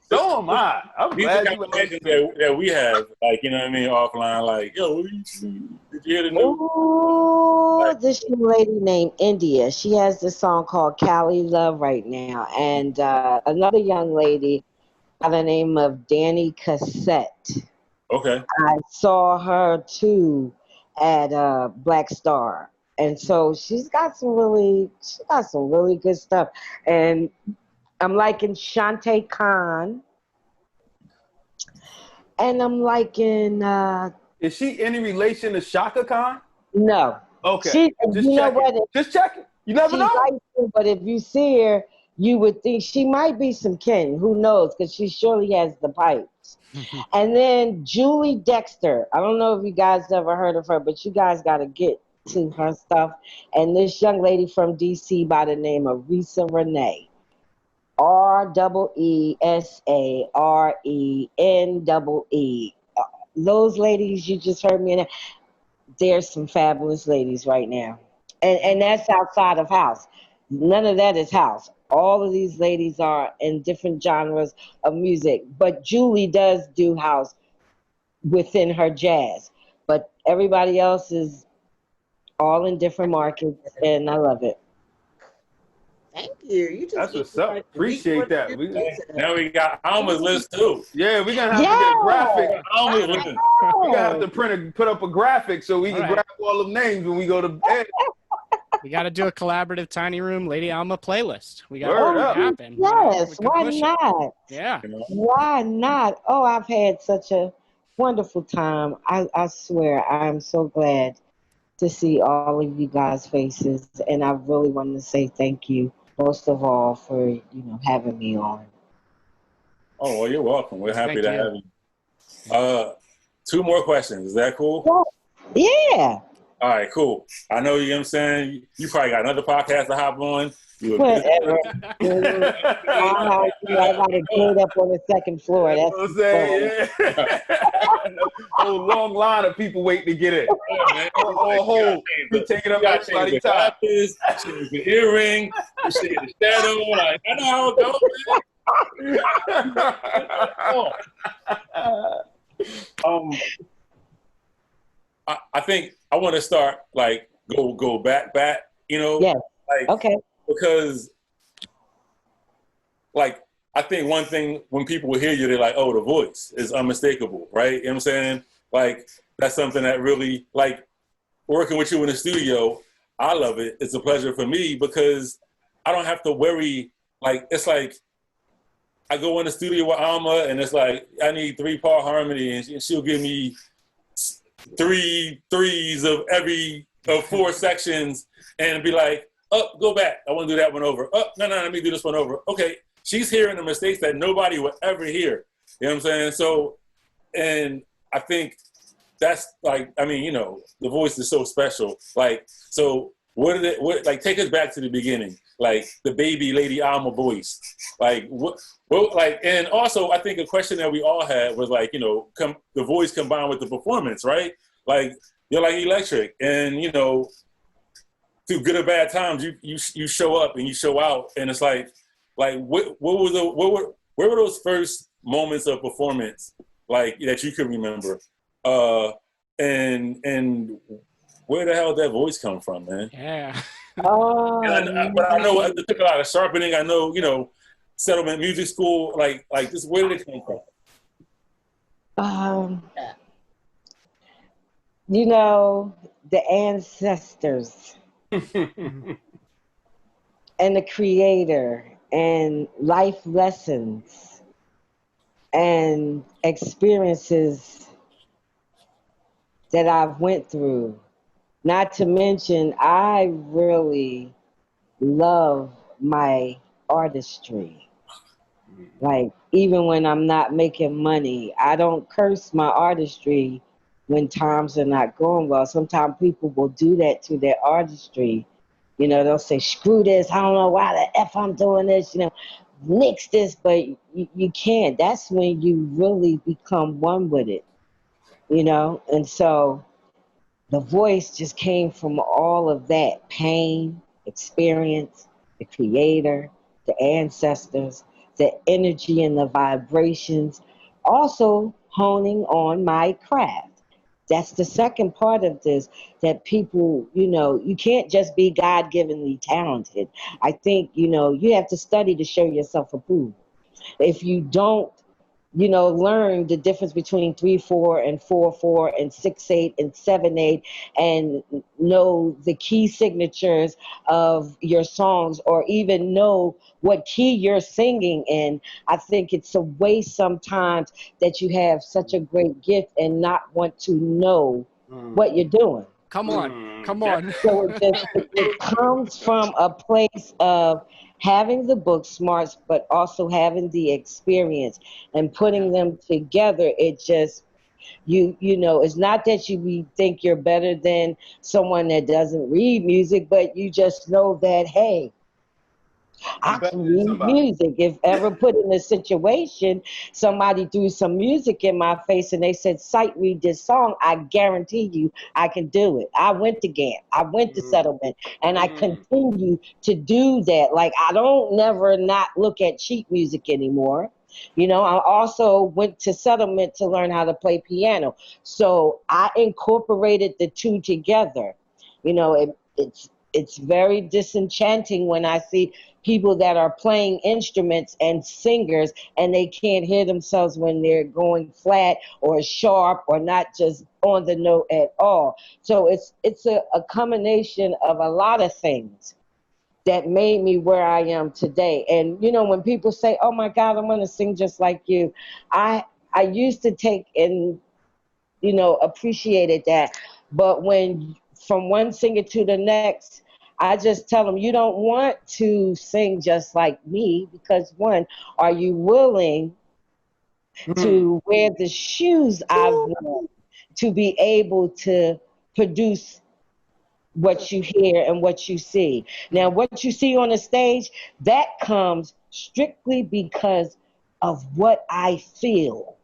So am I. I'm glad you that we have, like, you know what I mean, offline, like, yo, did you hear the news? Oh, this young lady named India. She has this song called Cali Love right now. And another young lady by the name of Danny Cassette. Okay. I saw her too at Black Star. And so she's got some really good stuff. And I'm liking Shantae Khan. And I'm liking... Is she any relation to Shaka Khan? No. Okay. Just checking. You never know. But if you see her, you would think she might be some kin. Who knows? Because she surely has the pipes. And then Julie Dexter. I don't know if you guys ever heard of her, but you guys got to get to her stuff. And this young lady from DC by the name of Risa Renee. REESARENEE. Those ladies you just heard me in. There's some fabulous ladies right now. And that's outside of house. None of that is house. All of these ladies are in different genres of music. But Julie does do house within her jazz. But everybody else is all in different markets, and I love it. Thank you. That's what's up. Appreciate that. Now we got Alma's list too. Yeah, we're gonna have to get a graphic. Alma's list. We're gonna have to put up a graphic so we can grab all the names when we go to bed. We got to do a collaborative Tiny Room Lady Alma playlist. We got to make it happen. Yes, why not? Yeah. Why not? Oh, I've had such a wonderful time. I swear, I'm so glad to see all of you guys' faces, and I really want to say thank you most of all for having me on. Oh, well, you're welcome. We're happy to have you. 2 more questions. Is that cool? Yeah. All right, cool. I know, you know what I'm saying? You probably got another podcast to hop on. Whatever. I got to get up on the second floor. That's what I'm saying. A long line of people waiting to get in. Take it up everybody's time. Change the earring. Shade the shadow. Like, I know how it goes. I think I want to start like go back, you know? Yeah. Like, Okay. because, like, I think one thing when people hear you, they're like, oh, the voice is unmistakable, right? You know what I'm saying? Like, that's something that really, like, working with you in the studio, I love it. It's a pleasure for me because I don't have to worry. Like, it's like, I go in the studio with Alma and it's like, I need 3-part harmony and she'll give me 3 threes of 4 sections and be like, oh, go back. I want to do that one over. Oh, no, let me do this one over. Okay. She's hearing the mistakes that nobody would ever hear. You know what I'm saying? So, and I think that's like, I mean, you know, the voice is so special. Like, so like, take us back to the beginning, like the baby Lady Alma voice. Like, like, and also I think a question that we all had was like, you know, the voice combined with the performance, right? Like, you're like electric, and you know, through good or bad times, you show up and you show out, and it's like where were those first moments of performance like that you can remember, and where the hell did that voice come from, man? Yeah. Oh, but I know it took a lot of sharpening. I know, you know, Settlement Music School, like this. Where did it come from? You know, the ancestors and the creator and life lessons and experiences that I've went through. Not to mention, I really love my artistry. Like, even when I'm not making money, I don't curse my artistry when times are not going well. Sometimes people will do that to their artistry. You know, they'll say, screw this, I don't know why the F I'm doing this, you know, nix this, but you can't. That's when you really become one with it, you know? And so the voice just came from all of that pain, experience, the creator, the ancestors, the energy and the vibrations, also honing on my craft. That's the second part of this, that people, you know, you can't just be God-givenly talented. I think, you know, you have to study to show yourself approved. If you don't, you know, learn the difference between 3/4 and 4/4 and 6/8 and 7/8, and know the key signatures of your songs, or even know what key you're singing in, I think it's a waste sometimes that you have such a great gift and not want to know what you're doing. Come on. So it comes from a place of having the book smarts, but also having the experience and putting them together. It just, you know, it's not that you think you're better than someone that doesn't read music, but you just know that, hey, I can read music. If ever put in a situation, somebody threw some music in my face and they said, sight read this song, I guarantee you I can do it. I went to GAMP, I went to Settlement, and I continue to do that. Like, I don't never not look at sheet music anymore. You know, I also went to Settlement to learn how to play piano. So I incorporated the two together. You know, it's very disenchanting when I see people that are playing instruments and singers and they can't hear themselves when they're going flat or sharp or not just on the note at all. So it's a combination of a lot of things that made me where I am today. And, you know, when people say, oh my God, I'm going to sing just like you, I used to take and, you know, appreciated that. But when from one singer to the next, I just tell them, you don't want to sing just like me, because one, are you willing to wear the shoes I've worn to be able to produce what you hear and what you see? Now, what you see on the stage, that comes strictly because of what I feel.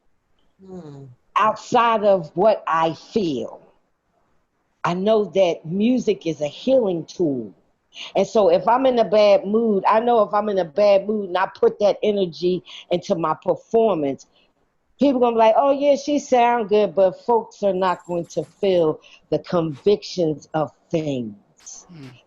Outside of what I feel, I know that music is a healing tool. And so if I'm in a bad mood, I know if I'm in a bad mood and I put that energy into my performance, people gonna be like, oh yeah, she sound good, but folks are not going to feel the convictions of things,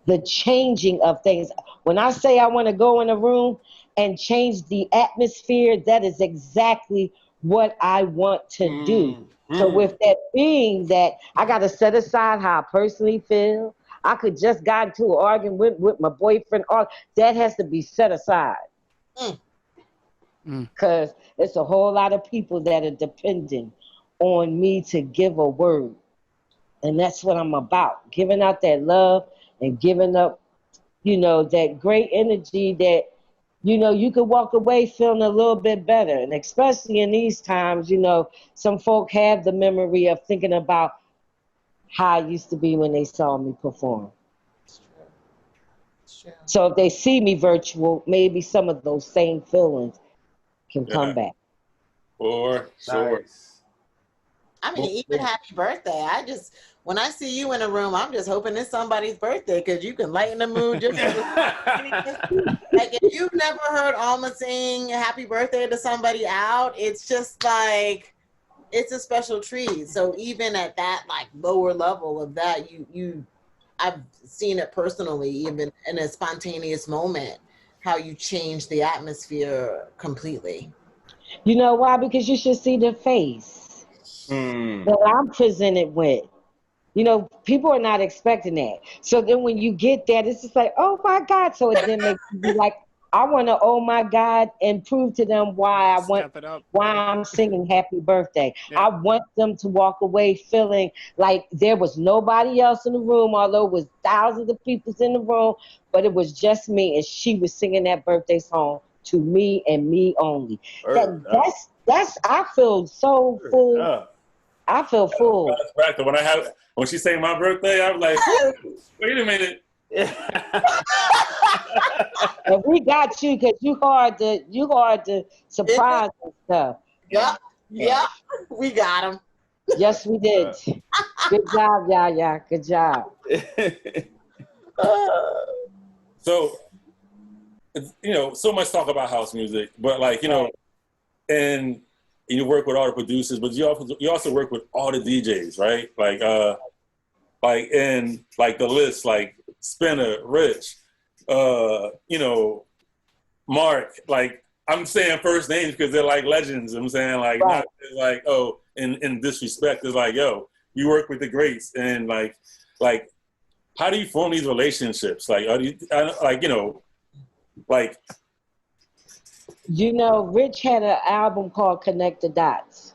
the changing of things. When I say I want to go in a room and change the atmosphere, that is exactly what I want to do. So with that being that, I got to set aside how I personally feel. I could just got into an argument with my boyfriend. That has to be set aside. Because it's a whole lot of people that are depending on me to give a word. And that's what I'm about. Giving out that love and giving up, that great energy that, you could walk away feeling a little bit better. And especially in these times, some folk have the memory of thinking about how I used to be when they saw me perform. It's true. So if they see me virtual, maybe some of those same feelings can come back. Or sure. I mean, even happy birthday. When I see you in a room, I'm just hoping it's somebody's birthday because you can lighten the mood. Like if you've never heard Alma sing happy birthday to somebody out, it's just like, it's a special treat. So even at that like lower level of that, I've seen it personally, even in a spontaneous moment, how you change the atmosphere completely. You know why? Because you should see the face that I'm presented with. People are not expecting that. So then when you get that, it's just like, oh my God. So it then makes you be like, I want to, oh my God, and prove to them why I'm singing happy birthday. Yeah. I want them to walk away feeling like there was nobody else in the room, although it was thousands of people in the room, but it was just me, and she was singing that birthday song to me and me only. That's I feel so full. I feel full. When she sang my birthday, I was like, wait a minute. And we got you because you hard to surprise and stuff. Yeah, we got him. Yes, we did. Good job, Yaya. Good job. So, so much talk about house music, but and you work with all the producers, but you also work with all the DJs, right? In the list, like Spinner, Rich, Mark. Like I'm saying first names because they're like legends. I'm saying not like in disrespect. It's like you work with the greats, and like how do you form these relationships? Rich had an album called Connect the Dots.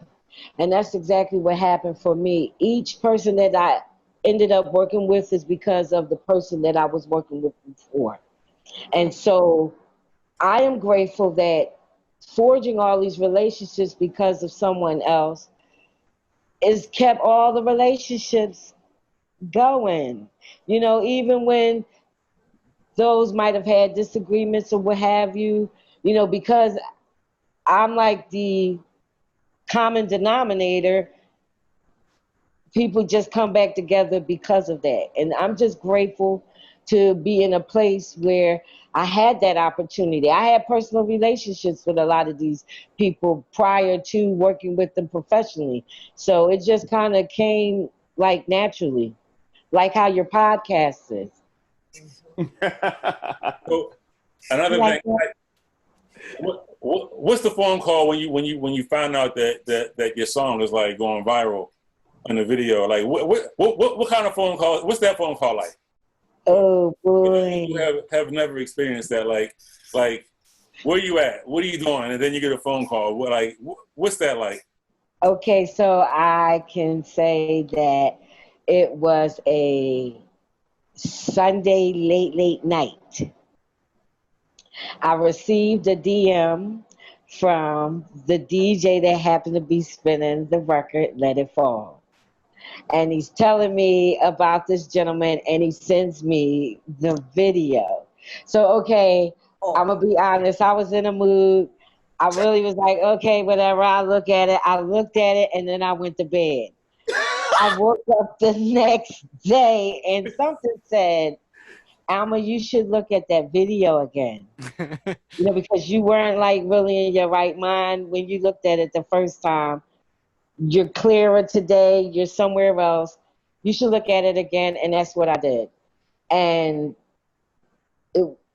And that's exactly what happened for me. Each person that I ended up working with is because of the person that I was working with before. And so I am grateful that forging all these relationships because of someone else has kept all the relationships going. Even when those might have had disagreements or what have you, because I'm like the common denominator, people just come back together because of that. And I'm just grateful to be in a place where I had that opportunity. I had personal relationships with a lot of these people prior to working with them professionally. So it just kind of came like naturally, like how your podcast is. So, another thing, what's the phone call when you find out that your song is like going viral in the video? Like what kind of phone call? What's that phone call like? Oh boy, You have never experienced that. Like where you at? What are you doing? And then you get a phone call. What's that like? Okay, so I can say that it was a Sunday late night. I received a DM from the DJ that happened to be spinning the record, Let It Fall. And he's telling me about this gentleman, and he sends me the video. So, okay, I'm going to be honest. I was in a mood. I really was like, okay, whatever. I looked at it, and then I went to bed. I woke up the next day, and something said, Alma, you should look at that video again. You know, because you weren't like really in your right mind when you looked at it the first time. You're clearer today. You're somewhere else. You should look at it again, and that's what I did. And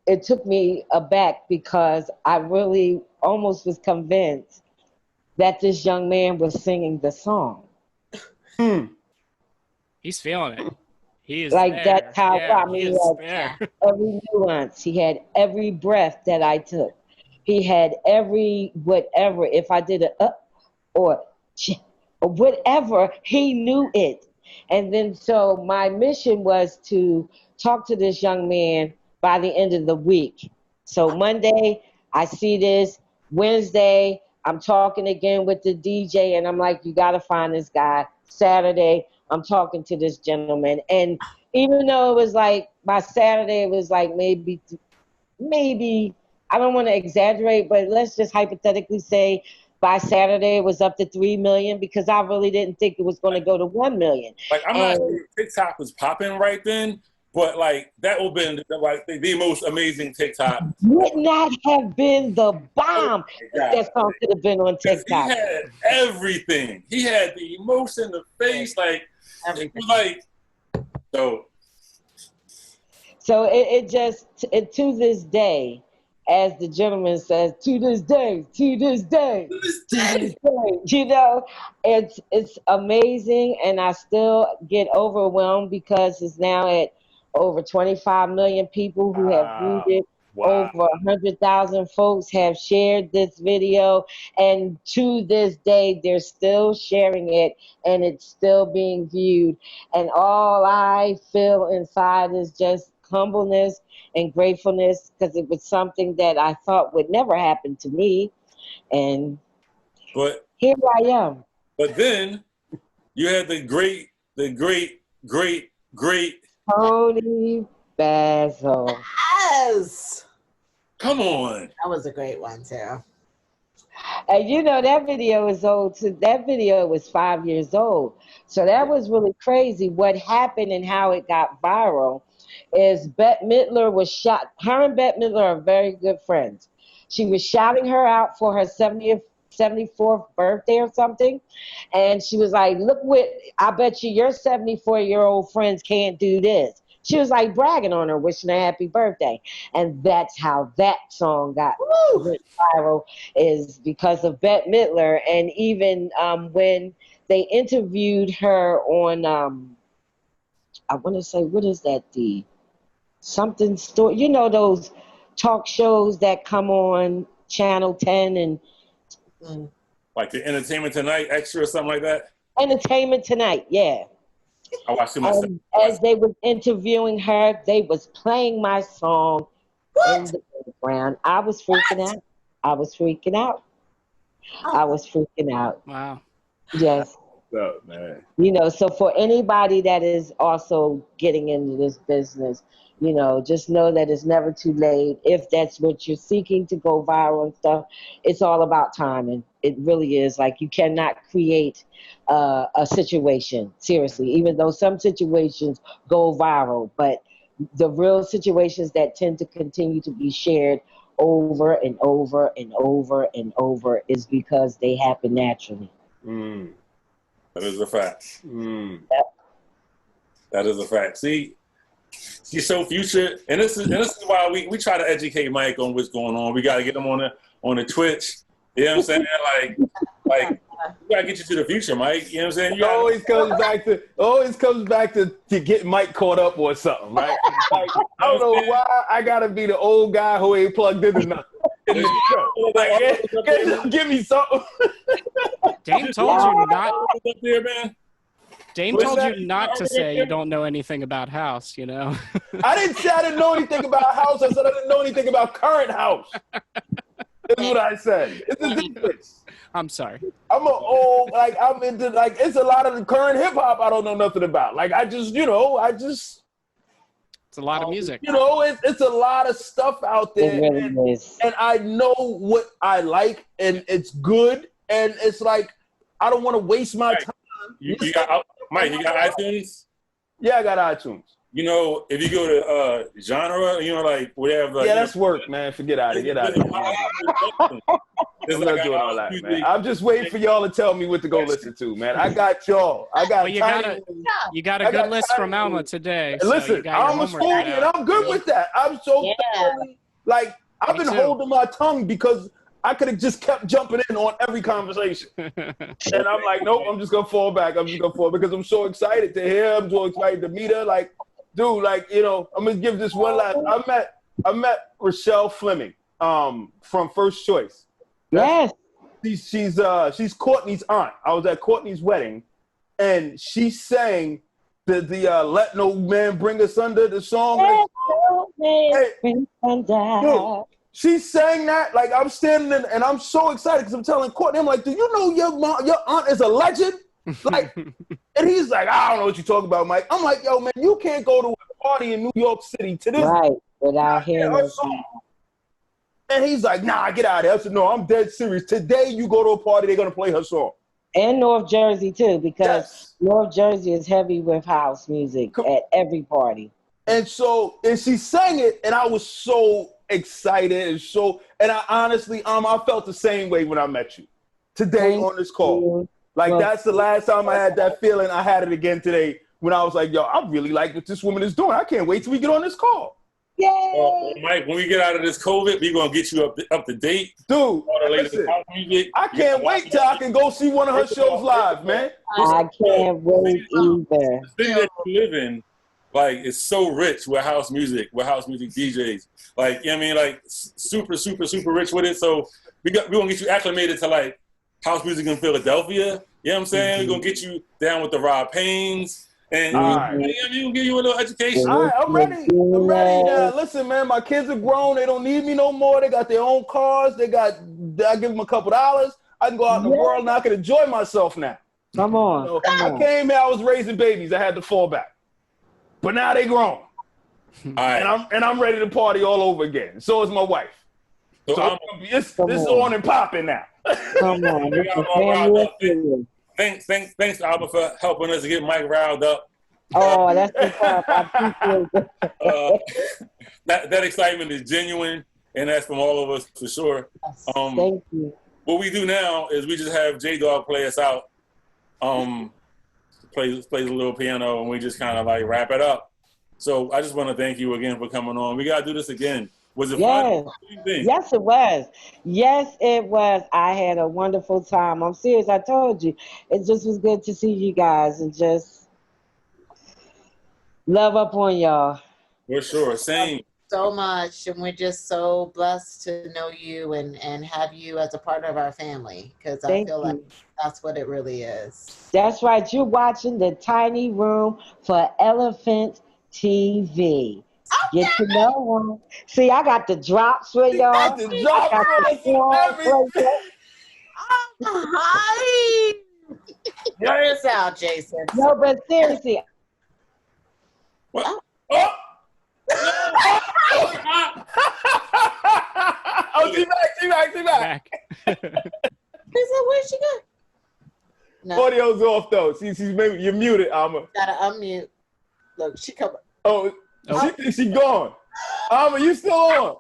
it took me aback because I really almost was convinced that this young man was singing the song. He's feeling it. He is like there. that's how yeah, I mean, he is there. every nuance. He had every breath that I took. He had every whatever. If I did a or whatever, he knew it. And then so my mission was to talk to this young man by the end of the week. So Monday, I see this. Wednesday, I'm talking again with the DJ, and I'm like, you got to find this guy. Saturday, I'm talking to this gentleman. And even though it was like, by Saturday, it was like maybe, I don't want to exaggerate, but let's just hypothetically say by Saturday it was up to 3 million, because I really didn't think it was going to go to 1 million. Like, I'm not sure TikTok was popping right then, but like that would have been like the most amazing TikTok. Would not have been the bomb if that song could have been on TikTok. He had everything. He had the emotion, the face, like everything. Like So it just to this day, as the gentleman says, to this day, you know, it's amazing, and I still get overwhelmed because it's now at over 25 million people who have viewed it. Wow. Over 100,000 folks have shared this video, and to this day, they're still sharing it, and it's still being viewed. And all I feel inside is just humbleness and gratefulness, because it was something that I thought would never happen to me, and here I am. But then you had the great Tony Basil. Yes. Come on. That was a great one too. And you know, that video is old too. That video was 5 years old. So that was really crazy. What happened and how it got viral is Bette Midler was shot. Her and Bette Midler are very good friends. She was shouting her out for her 74th birthday or something. And she was like, look what, I bet you your 74-year-old friends can't do this. She was like bragging on her, wishing her happy birthday. And that's how that song got viral, is because of Bette Midler. And even when they interviewed her on, I want to say, what is that? The something store, you know, those talk shows that come on Channel 10 and like the Entertainment Tonight extra or something like that. Entertainment Tonight, yeah. I watched it myself. As they were interviewing her, they was playing my song in the background. I was freaking out. I was freaking out. Wow. Yes. What's up, man? You know, so for anybody that is also getting into this business, you know, just know that it's never too late. If that's what you're seeking to go viral and stuff, it's all about timing. It really is. Like, you cannot create a situation, seriously, even though some situations go viral. But the real situations that tend to continue to be shared over and over and over and over is because they happen naturally. That is a fact. That is a fact. See, she's so future, and this is why we try to educate Mike on what's going on. We got to get him on the Twitch. You know what I'm saying? Like we gotta get you to the future, Mike. You know what I'm saying? It always comes back to get Mike caught up or something, right? Like, I don't know why I gotta be the old guy who ain't plugged into nothing. Like, give me something. Dame told you not. Up there, man. Dame told you not to say you don't know anything about house, you know? I didn't say I didn't know anything about house. I said I didn't know anything about current house. That's what I said. It's a difference. I'm sorry. I'm into, like, it's a lot of the current hip-hop I don't know nothing about. Like, it's a lot of music. You know, it's a lot of stuff out there. It really is. And I know what I like, and it's good. And it's like, I don't want to waste my time. You got Mike, you got iTunes? Yeah, I got iTunes. You know, if you go to genre, you know, like we have like. Yeah, that's work, man. Forget out of it. Get out of here. I'm not doing all that, man. I'm just waiting for y'all to tell me what to go listen to, man. I got y'all. I got. Well, you got a good list from Alma today. So listen, Alma's for me, and I'm good with that. I'm so like I've been holding my tongue because I could have just kept jumping in on every conversation. And I'm like, nope, I'm just going to fall back. Because I'm so excited to hear her. I'm so excited to meet her. Like, dude, like, you know, I'm going to give this one last. I met Rochelle Fleming from First Choice. Yes. She's Courtney's aunt. I was at Courtney's wedding, and she sang the Let No Man Bring Us Under the song. Dude, she sang that, like I'm standing in, and I'm so excited because I'm telling Courtney, I'm like, do you know your aunt is a legend? Like, and he's like, I don't know what you're talking about, Mike. I'm like, yo, man, you can't go to a party in New York City to this. Right, without hearing her song. And he's like, nah, get out of here. I said, no, I'm dead serious. Today you go to a party, they're going to play her song. And North Jersey, too, because North Jersey is heavy with house music at every party. And she sang it, and I was so excited and I honestly, I felt the same way when I met you today on this call. Like that's the last time I had that feeling. I had it again today when I was like, yo, I really like what this woman is doing. I can't wait till we get on this call. Yay! Mike, when we get out of this COVID, we're gonna get you up to date. Dude, listen, I can't wait till I can go see one of her shows live, man. I can't wait either. The city that you live in, like, it's so rich with house music DJs. Like, you know what I mean? Like, super, super, super rich with it. So we're going to get you acclimated to, like, house music in Philadelphia. You know what I'm saying? We're going to get you down with the Rob Paynes. And we'll give you a little education. All right, I'm ready now. Listen, man, my kids are grown. They don't need me no more. They got their own cars. I give them a couple $. I can go out in the world and I can enjoy myself now. Come on. So, I came here, I was raising babies. I had to fall back. But now they grown. Right. And I'm ready to party all over again. So is my wife. So it's on and popping now. Come on. Thanks, Alma, for helping us to get Mike riled up. Oh, that's the part. I appreciate that excitement is genuine, and that's from all of us for sure. Thank you. What we do now is we just have J-Dog play us out. Plays a little piano, and we just kind of like wrap it up. So I just want to thank you again for coming on. We got to do this again. Was it fun? Yes, it was. Yes, it was. I had a wonderful time. I'm serious. I told you. It just was good to see you guys and just love up on y'all. For sure. Same. So much, and we're just so blessed to know you and have you as a part of our family, because I feel like that's what it really is. That's right. You're watching the Tiny Room for Elephant TV. Okay. Get to know them. See, I got the drops for y'all. I got the drops. Hi. Blur us out, Jason. No, but seriously. What? She back. He said, where'd she go? No. Audio's off though. You're muted, Alma. Gotta unmute. Look, she come. Oh, she gone. Alma, you still on?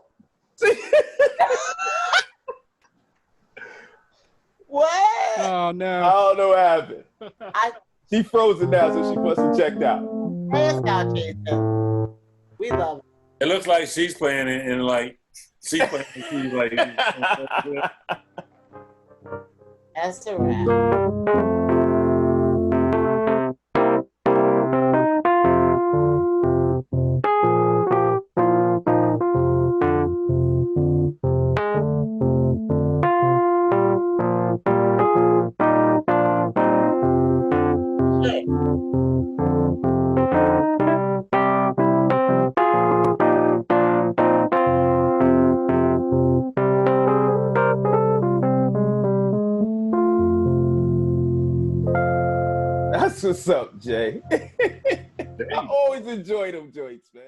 What? Oh no. I don't know what happened. She frozen now, so she must have checked out. Play us out, Jason. We love it. It looks like she's playing it, and like she's playing it, she's like. That's a wrap. That's what's up, Jay. I always enjoy them joints, man.